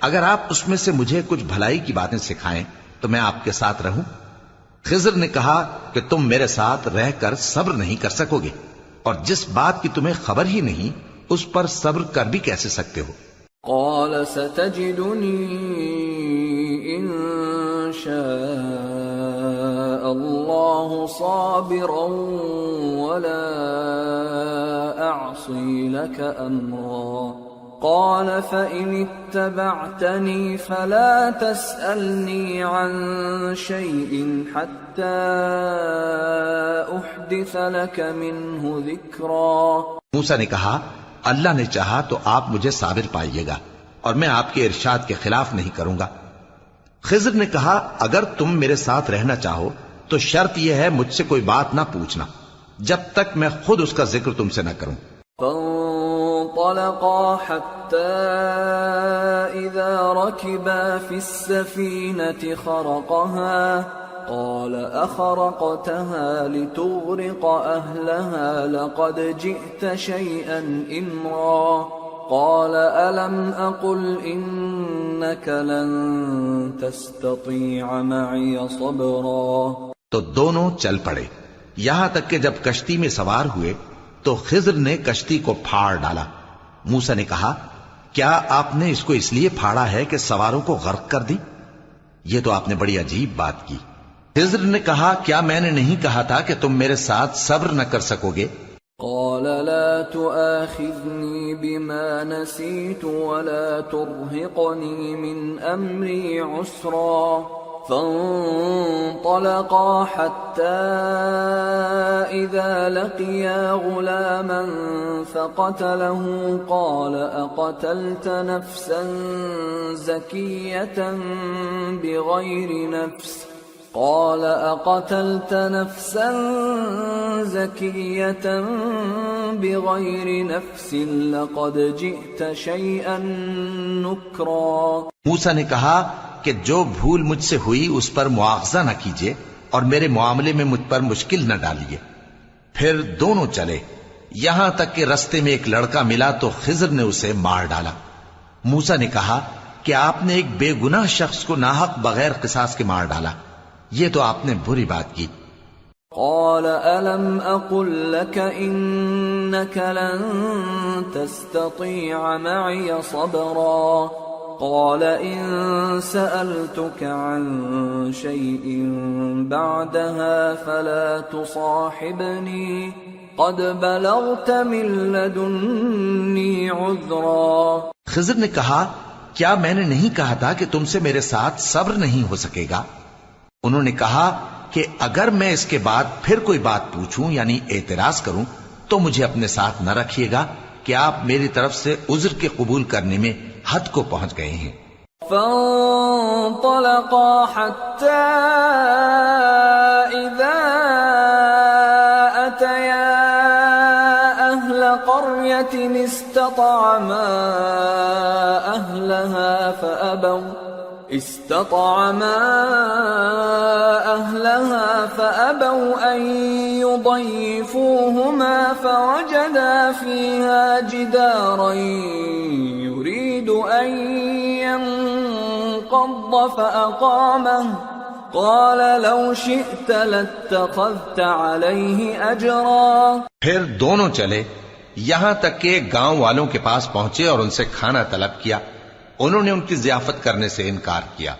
Speaker 1: اگر آپ اس میں سے مجھے کچھ بھلائی کی باتیں سکھائیں تو میں آپ کے ساتھ رہوں۔ خضر نے کہا کہ تم میرے ساتھ رہ کر صبر نہیں کر سکو گے، اور جس بات کی تمہیں خبر ہی نہیں اس پر صبر کر بھی کیسے سکتے ہو؟
Speaker 3: قال ستجدني إن شاء الله صابرا ولا أعصي لك أمرا قال فإن اتبعتني فلا تسألني عن شيء حتى أحدث لك منه ذكرا۔
Speaker 1: موسیٰ نے کہا اللہ نے چاہا تو آپ مجھے صابر پائیے گا اور میں آپ کے ارشاد کے خلاف نہیں کروں گا۔ خضر نے کہا اگر تم میرے ساتھ رہنا چاہو تو شرط یہ ہے مجھ سے کوئی بات نہ پوچھنا جب تک میں خود اس کا ذکر تم سے نہ کروں۔
Speaker 3: فانطلقا حتى إذا ركبا في السفينة خرقها قال أخرقتها لتغرق أهلها لقد جئت شيئا إمرا قال ألم أقل إنك لن تستطيع معي صبرا۔
Speaker 1: تو دونوں چل پڑے یہاں تک کہ جب کشتی میں سوار ہوئے تو خضر نے کشتی کو پھاڑ ڈالا۔ موسیٰ نے کہا کیا آپ نے اس کو اس لیے پھاڑا ہے کہ سواروں کو غرق کر دی؟ یہ تو آپ نے بڑی عجیب بات کی۔ خضر نے کہا کیا میں نے نہیں کہا تھا کہ تم میرے ساتھ صبر نہ کر سکو گے؟
Speaker 3: قال لا تؤاخذني بما نسيت ولا ترهقني من أمري عسرا فانطلقا حتى إذا لقيا غلاما فقتله قال أقتلت نفسا زكية بغير نفس قال أقتلت نفسا زكية بغير نفس لقد جئت شيئا نكرا۔
Speaker 1: موسیٰ نے کہا کہ جو بھول مجھ سے ہوئی اس پر مواخذہ نہ کیجیے اور میرے معاملے میں مجھ پر مشکل نہ ڈالیے۔ پھر دونوں چلے یہاں تک کہ رستے میں ایک لڑکا ملا تو خضر نے اسے مار ڈالا۔ موسیٰ نے کہا کہ آپ نے ایک بے گناہ شخص کو ناحق بغیر قصاص کے مار ڈالا، یہ تو آپ نے بری بات کی۔
Speaker 3: قال ألم أقل لك إنك لن تستطيع معي صبرا قال إن سألتك عن شيء بعدها فلا تصاحبني قد بلغت من لدني عذرا۔
Speaker 1: خضر نے کہا کیا میں نے نہیں کہا تھا کہ تم سے میرے ساتھ صبر نہیں ہو سکے گا؟ انہوں نے کہا کہ اگر میں اس کے بعد پھر کوئی بات پوچھوں یعنی اعتراض کروں تو مجھے اپنے ساتھ نہ رکھیے گا کہ آپ میری طرف سے عذر کے قبول کرنے میں حد کو پہنچ گئے ہیں۔
Speaker 3: فانطلقا حتى إذا أتيا أهل قرية استطعما أهلها استطعما أهلها فأبوا أن يضيفوهما فوجدا فيها جدارا يريد أن ينقض فأقامه قال لو شئت لاتخذت عليه أجرا.
Speaker 1: پھر دونوں چلے یہاں تک کہ گاؤں والوں کے پاس پہنچے اور ان سے کھانا طلب کیا. انہوں نے ان کی ضیافت کرنے سے انکار کیا.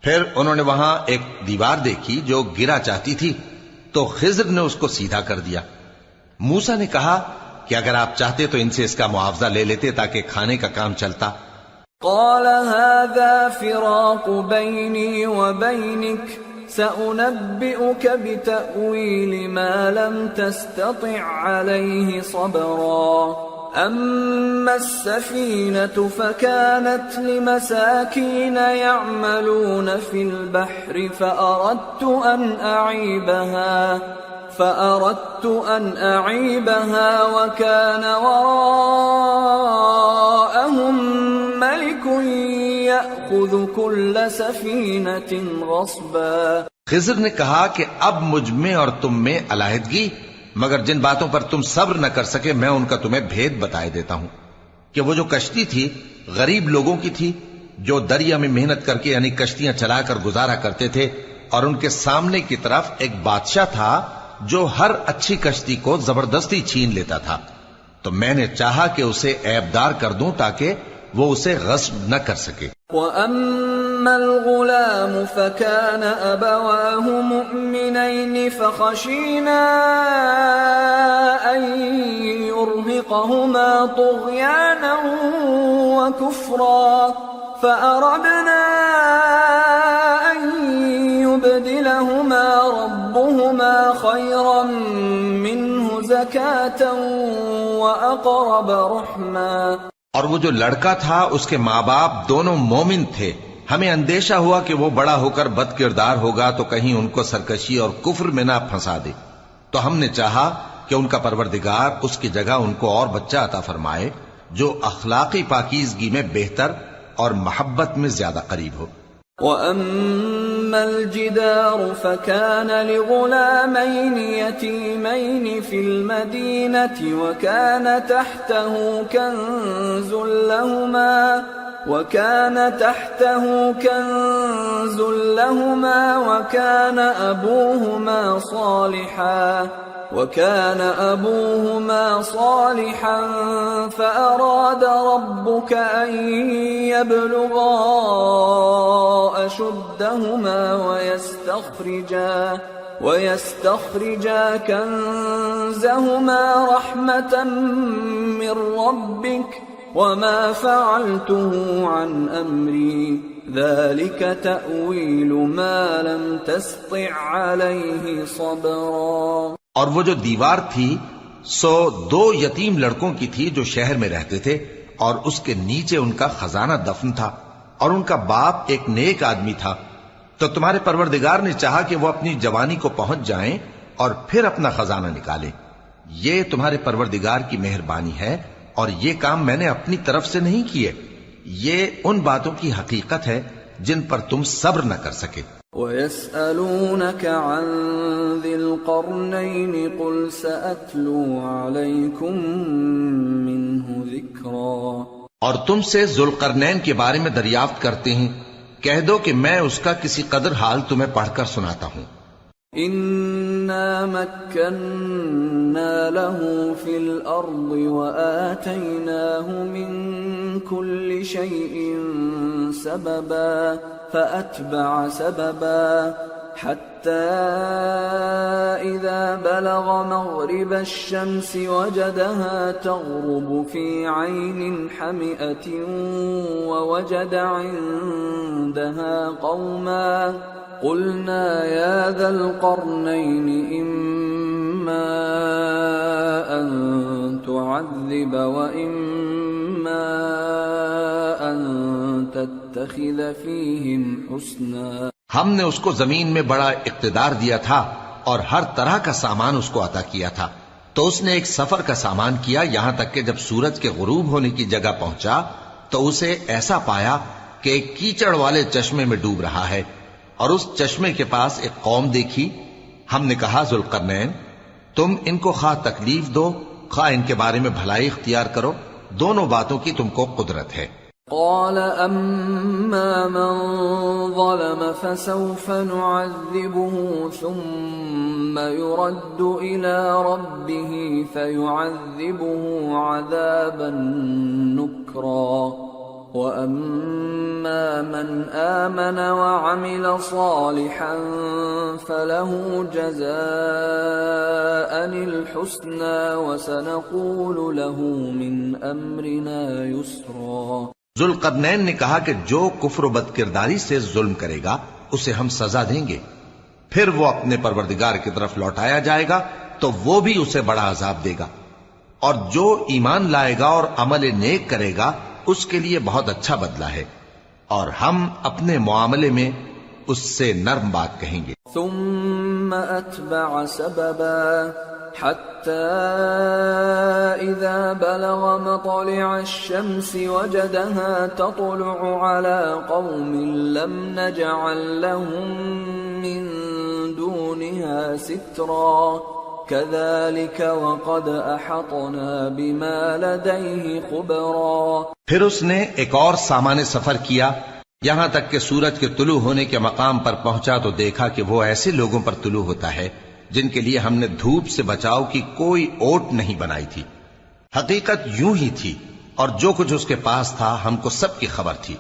Speaker 1: پھر انہوں نے وہاں ایک دیوار دیکھی جو گرا چاہتی تھی تو خضر نے اس کو سیدھا کر دیا. موسیٰ نے کہا کہ اگر آپ چاہتے تو ان سے اس کا معاوضہ لے لیتے تاکہ کھانے کا کام چلتا.
Speaker 3: قال هذا فراق بيني وبينك سأنبئك بتأويل ما لم تستطع عليه صبرا. أما السفينة فكانت لمساكين يعملون في البحر فأردت أن أعيبها وكان وراءهم ملك يأخذ كل سفينة غصبا.
Speaker 1: خضر نے کہا کہ اب مجھ میں اور تم میں علیحدگی، مگر جن باتوں پر تم صبر نہ کر سکے میں ان کا تمہیں بھید بتائے دیتا ہوں کہ وہ جو کشتی تھی غریب لوگوں کی تھی جو دریا میں محنت کر کے یعنی کشتیاں چلا کر گزارا کرتے تھے، اور ان کے سامنے کی طرف ایک بادشاہ تھا جو ہر اچھی کشتی کو زبردستی چھین لیتا تھا. تو میں نے چاہا کہ اسے عیبدار کر دوں تاکہ وہ اسے غصب نہ کر سکے.
Speaker 3: وَأَمَّا الْغُلَامُ فَكَانَ أَبَوَاهُ مُؤْمِنَيْنِ فَخَشِينَا أَن يُرْهِقَهُمَا طُغْيَانًا وَكُفْرًا فَأَرَدْنَا أَن يُبْدِلَهُمَا رَبُّهُمَا خَيْرًا مِّنْهُ زَكَاةً وَأَقْرَبَ رَحْمًا.
Speaker 1: اور وہ جو لڑکا تھا اس کے ماں باپ دونوں مومن تھے. ہمیں اندیشہ ہوا کہ وہ بڑا ہو کر بد کردار ہوگا تو کہیں ان کو سرکشی اور کفر میں نہ پھنسا دے. تو ہم نے چاہا کہ ان کا پروردگار اس کی جگہ ان کو اور بچہ عطا فرمائے جو اخلاقی پاکیزگی میں بہتر اور محبت میں زیادہ قریب ہو.
Speaker 3: وَأَمَّا الْجِدَارُ فَكَانَ لِغُلَامَيْنِ يَتِيمَيْنِ فِي الْمَدِينَةِ وَكَانَ تَحْتَهُ كَنْزٌ لَهُمَا وَكَانَ أَبُوهُمَا صَالِحًا فَأَرَادَ رَبُّكَ أَن يَبْلُغَا أَشُدَّهُمَا وَيَسْتَخْرِجَا كَنزَهُمَا رَحْمَةً مِّن رَّبِّكَ وَمَا فَعَلْتُهُ عَنْ أَمْرِي ذَلِكَ تَأْوِيلُ مَا لَمْ تَسْطِع عَلَيْهِ صَبْرًا.
Speaker 1: اور وہ جو دیوار تھی سو دو یتیم لڑکوں کی تھی جو شہر میں رہتے تھے، اور اس کے نیچے ان کا خزانہ دفن تھا، اور ان کا باپ ایک نیک آدمی تھا. تو تمہارے پروردگار نے چاہا کہ وہ اپنی جوانی کو پہنچ جائیں اور پھر اپنا خزانہ نکالے. یہ تمہارے پروردگار کی مہربانی ہے، اور یہ کام میں نے اپنی طرف سے نہیں کیے. یہ ان باتوں کی حقیقت ہے جن پر تم صبر نہ کر سکے.
Speaker 3: وَيَسْأَلُونَكَ عَنْ ذِي الْقَرْنَيْنِ قُلْ سَأَتْلُو عَلَيْكُمْ مِنْهُ ذِكْرًا.
Speaker 1: اور تم سے ذوالقرنین کے بارے میں دریافت کرتے ہیں، کہہ دو کہ میں اس کا کسی قدر حال تمہیں پڑھ کر سناتا ہوں.
Speaker 3: إِنَّا مَكَّنَّا لَهُ فِي الْأَرْضِ وَآتَيْنَاهُ مِنْ كُلِّ شَيْءٍ سَبَبًا فَأَتْبَعَ سَبَبًا حَتَّى إِذَا بَلَغَ مَغْرِبَ الشَّمْسِ وَجَدَهَا تَغْرُبُ فِي عَيْنٍ حَمِئَةٍ وَوَجَدَ عِندَهَا قَوْمًا قُلْنَا يَا ذَا الْقَرْنَيْنِ إِمَّا أَن تُعَذِّبَ وَإِمَّا أَن تَتَّخِذَ فِيهِمْ حُسْنًا.
Speaker 1: ہم نے اس کو زمین میں بڑا اقتدار دیا تھا اور ہر طرح کا سامان اس کو عطا کیا تھا. تو اس نے ایک سفر کا سامان کیا یہاں تک کہ جب سورج کے غروب ہونے کی جگہ پہنچا تو اسے ایسا پایا کہ ایک کیچڑ والے چشمے میں ڈوب رہا ہے اور اس چشمے کے پاس ایک قوم دیکھی. ہم نے کہا ذوالقرنین تم ان کو خواہ تکلیف دو خواہ ان کے بارے میں بھلائی اختیار کرو، دونوں باتوں کی تم کو قدرت ہے.
Speaker 3: قال أما من ظلم فسوف نعذبه ثم يرد إلى ربه فيعذبه عذابا نكرا وأما من آمن وعمل صالحا فله جزاء الحسنى وسنقول له من أمرنا يسرا.
Speaker 1: ذوالقرنین نے کہا کہ جو کفر و بد کرداری سے ظلم کرے گا اسے ہم سزا دیں گے، پھر وہ اپنے پروردگار کی طرف لوٹایا جائے گا تو وہ بھی اسے بڑا عذاب دے گا، اور جو ایمان لائے گا اور عمل نیک کرے گا اس کے لیے بہت اچھا بدلہ ہے، اور ہم اپنے معاملے میں اس سے نرم بات کہیں گے.
Speaker 3: ثم أتبع سببا حتى إذا بلغ مطلع الشمس وجدها تطلع على قوم لم نجعل لهم من دونها سترا كذلك وقد أحطنا بما لديه خبرا.
Speaker 1: پھر اس نے ایک اور سامان سفر کیا یہاں تک کہ سورج کے طلوع ہونے کے مقام پر پہنچا تو دیکھا کہ وہ ایسے لوگوں پر طلوع ہوتا ہے جن کے لیے ہم نے دھوپ سے بچاؤ کی کوئی اوٹ نہیں بنائی تھی. حقیقت یوں ہی تھی اور جو کچھ اس کے پاس تھا ہم کو سب کی خبر تھی.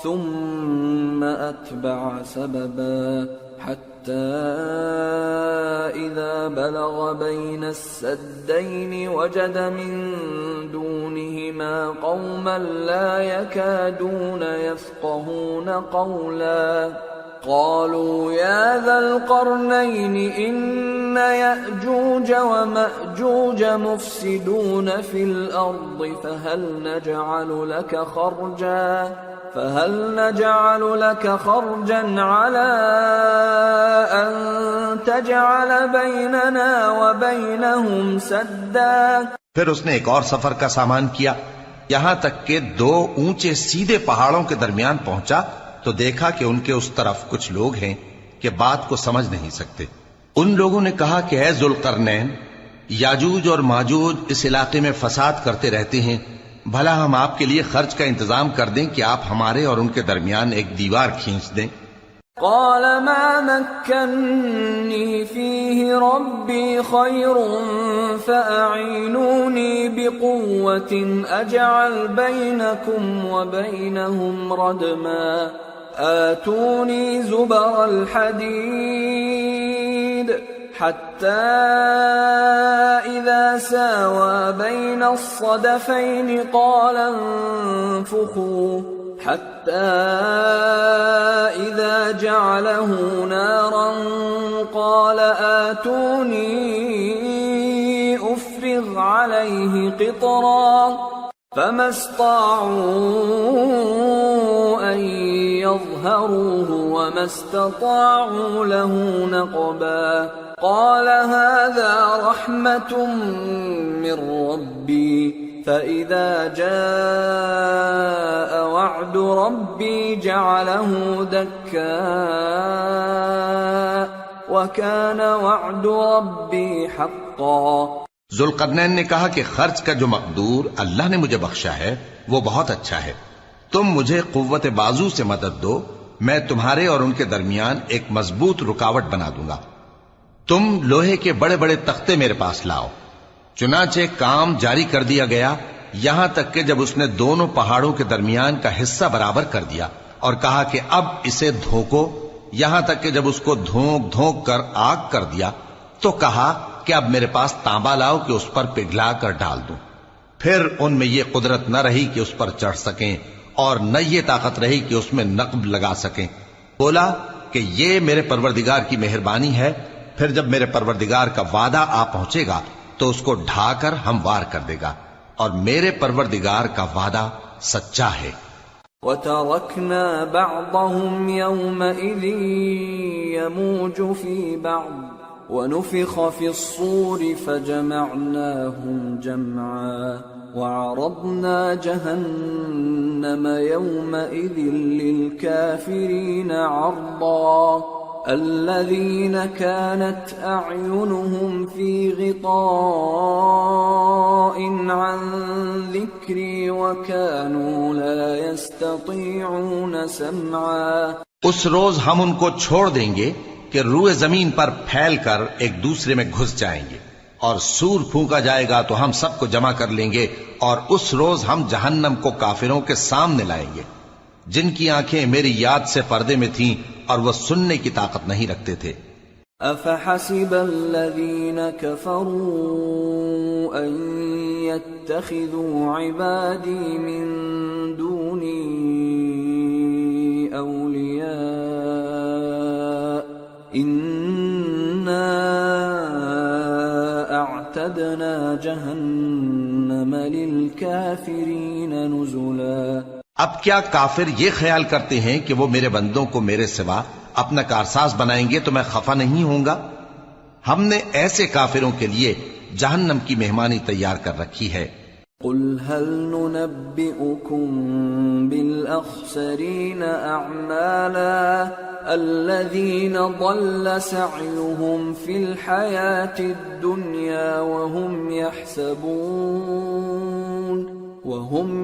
Speaker 3: ثم أتبع سببا حتى إذا بلغ بين السدين وجد من دونهما قوما لا يكادون يفقهون قولا قالوا يا ذا القرنين إن يأجوج ومأجوج مفسدون في الأرض فهل نجعل لك خرجا على أن تجعل بيننا وبينهم سدا.
Speaker 1: پھر اس نے ایک اور سفر کا سامان کیا یہاں تک کہ دو اونچے سیدھے پہاڑوں کے درمیان پہنچا تو دیکھا کہ ان کے اس طرف کچھ لوگ ہیں کہ بات کو سمجھ نہیں سکتے. ان لوگوں نے کہا کہ اے ذوالقرنین یاجوج اور ماجوج اس علاقے میں فساد کرتے رہتے ہیں، بھلا ہم آپ کے لیے خرچ کا انتظام کر دیں کہ آپ ہمارے اور ان کے درمیان ایک دیوار کھینچ دیں.
Speaker 3: قال ما مكنني فيه ربي خير فأعينوني بقوة أجعل بينكم وبينهم ردما آتوني زبر الحديد حتى إذا ساوى بين الصدفين قال انفخوا حتى إذا جعله نارا قال آتوني أفرغ عليه قطرا فما استطاعوا أن يظهروه وما استطاعوا له نقبا. قال هذا رحمة من ربي فإذا جاء وعد ربي جعله دكا وكان وعد ربي حقا.
Speaker 1: ذوالقرنین نے کہا کہ خرچ کا جو مقدور اللہ نے مجھے بخشا ہے وہ بہت اچھا ہے، تم مجھے قوت بازو سے مدد دو، میں تمہارے اور ان کے درمیان ایک مضبوط رکاوٹ بنا دوں گا. تم لوہے کے بڑے بڑے تختے میرے پاس لاؤ. چنانچہ کام جاری کر دیا گیا یہاں تک کہ جب اس نے دونوں پہاڑوں کے درمیان کا حصہ برابر کر دیا اور کہا کہ اب اسے دھوکو، یہاں تک کہ جب اس کو دھونک دھونک کر آگ کر دیا تو کہا کہ اب میرے پاس تانبا لاؤ کہ اس پر پگھلا کر ڈال دوں. پھر ان میں یہ قدرت نہ رہی کہ اس پر چڑھ سکیں اور نہ یہ طاقت رہی کہ اس میں نقب لگا سکیں. بولا کہ یہ میرے پروردگار کی مہربانی ہے، پھر جب میرے پروردگار کا وعدہ آ پہنچے گا تو اس کو ڈھا کر ہموار کر دے گا، اور میرے پروردگار کا وعدہ سچا ہے.
Speaker 3: وَتَرَكْنَا بَعْضَهُمْ يَوْمَئِذٍ يَمُوجُ فِي بَعْضٍ وَنُفِخَ فِي الصُّورِ فَجَمَعْنَاهُمْ جَمْعًا وعرضنا جهنم يومئذ للكافرين عرضا الذين كانت أعينهم في غطاء عن ذكري وكانوا لا يستطيعون سمعا.
Speaker 1: اس روز ہم ان کو چھوڑ دیں گے کہ روئے زمین پر پھیل کر ایک دوسرے میں گھس جائیں گے، اور سور پھونکا جائے گا تو ہم سب کو جمع کر لیں گے، اور اس روز ہم جہنم کو کافروں کے سامنے لائیں گے جن کی آنکھیں میری یاد سے پردے میں تھیں اور وہ سننے کی طاقت نہیں رکھتے تھے.
Speaker 3: أفحسب الذين كفروا أن يتخذوا عبادي من دوني أولياء إنا أعتدنا جهنم للكافرين نزلا.
Speaker 1: اب کیا کافر یہ خیال کرتے ہیں کہ وہ میرے بندوں کو میرے سوا اپنا کارساز بنائیں گے تو میں خفا نہیں ہوں گا؟ ہم نے ایسے کافروں کے لیے جہنم کی مہمانی تیار کر رکھی ہے.
Speaker 3: قل هل ننبئكم بالأخسرين أعمالا الذين ضل سعيهم في الحياة الدنيا وهم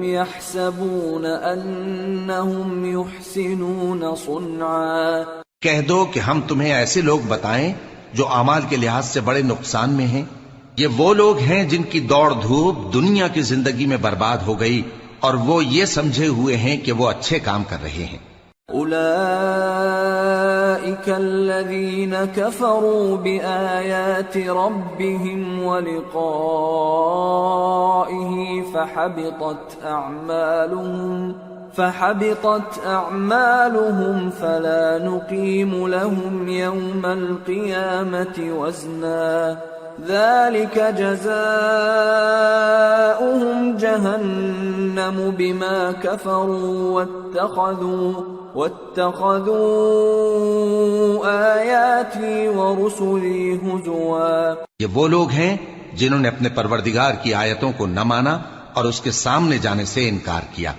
Speaker 3: يحسبون أنهم يحسنون صنعا.
Speaker 1: کہہ دو کہ ہم تمہیں ایسے لوگ بتائیں جو اعمال کے لحاظ سے بڑے نقصان میں ہیں. یہ وہ لوگ ہیں جن کی دوڑ دھوپ دنیا کی زندگی میں برباد ہو گئی اور وہ یہ سمجھے ہوئے ہیں کہ وہ اچھے کام کر رہے ہیں.
Speaker 3: أولئك الذين كفروا بآيات ربهم ولقائه فحبطت أعمالهم فلا نقيم لهم يوم القيامة وزنا ذلك جزاؤهم جهنم بما كفروا واتخذوا آياتي ورسلي هزوا.
Speaker 1: یہ وہ لوگ ہیں جنہوں نے اپنے پروردگار کی آیتوں کو نہ مانا اور اس کے سامنے جانے سے انکار کیا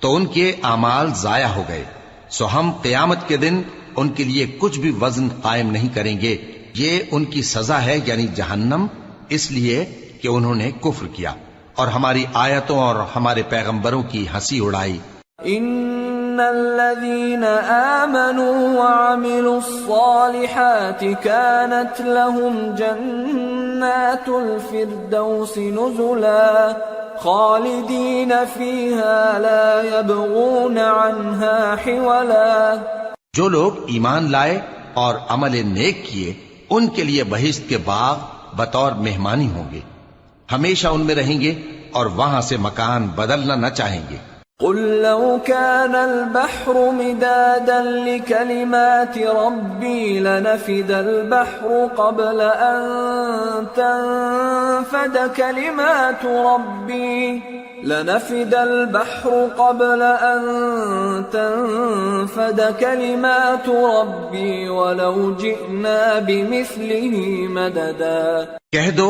Speaker 1: تو ان کے اعمال ضائع ہو گئے. سو ہم قیامت کے دن ان کے لیے کچھ بھی وزن قائم نہیں کریں گے. یہ ان کی سزا ہے یعنی جہنم، اس لیے کہ انہوں نے کفر کیا اور ہماری آیتوں اور ہمارے پیغمبروں کی ہنسی اڑائی.
Speaker 3: ان الذين آمنوا وعملوا الصالحات كانت لهم جنات الفردوس نزلا خالدين فيها لا يبغون عنها حولا.
Speaker 1: جو لوگ ایمان لائے اور عمل نیک کیے ان کے لیے بہشت کے باغ بطور مہمانی ہوں گے، ہمیشہ ان میں رہیں گے اور وہاں سے مکان بدلنا نہ چاہیں گے.
Speaker 3: قل لو كان البحر مدادا لكلمات ربي لنفد البحر قبل أن تنفد كلمات ربي ولو جئنا بمثله مددا.
Speaker 1: کہہ دو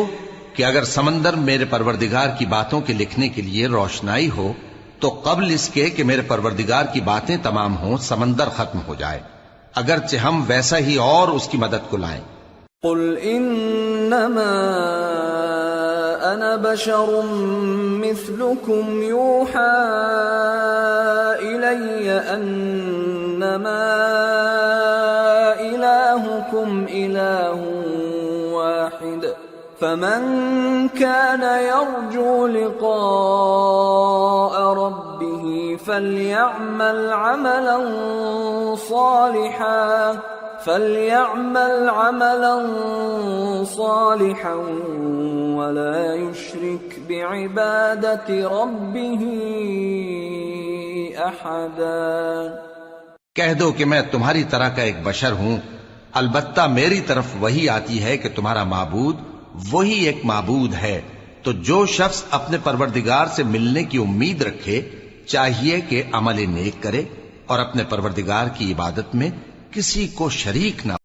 Speaker 1: کہ اگر سمندر میرے پروردگار کی باتوں کے لکھنے کے لیے روشنائی ہو تو قبل اس کے کہ میرے پروردگار کی باتیں تمام ہوں سمندر ختم ہو جائے، اگرچہ ہم ویسا ہی اور اس کی مدد کو لائیں.
Speaker 3: قل انما انا بشر مثلكم يوحى الي انما الهكم اله واحد فمن كان يرجو لقاء ربه فليعمل عملا صالحا ولا يشرك بعبادة ربه أحدا.
Speaker 1: کہہ دو کہ میں تمہاری طرح کا ایک بشر ہوں، البتہ میری طرف وہی آتی ہے کہ تمہارا معبود وہی ایک معبود ہے. تو جو شخص اپنے پروردگار سے ملنے کی امید رکھے چاہیے کہ عمل نیک کرے اور اپنے پروردگار کی عبادت میں کسی کو شریک نہ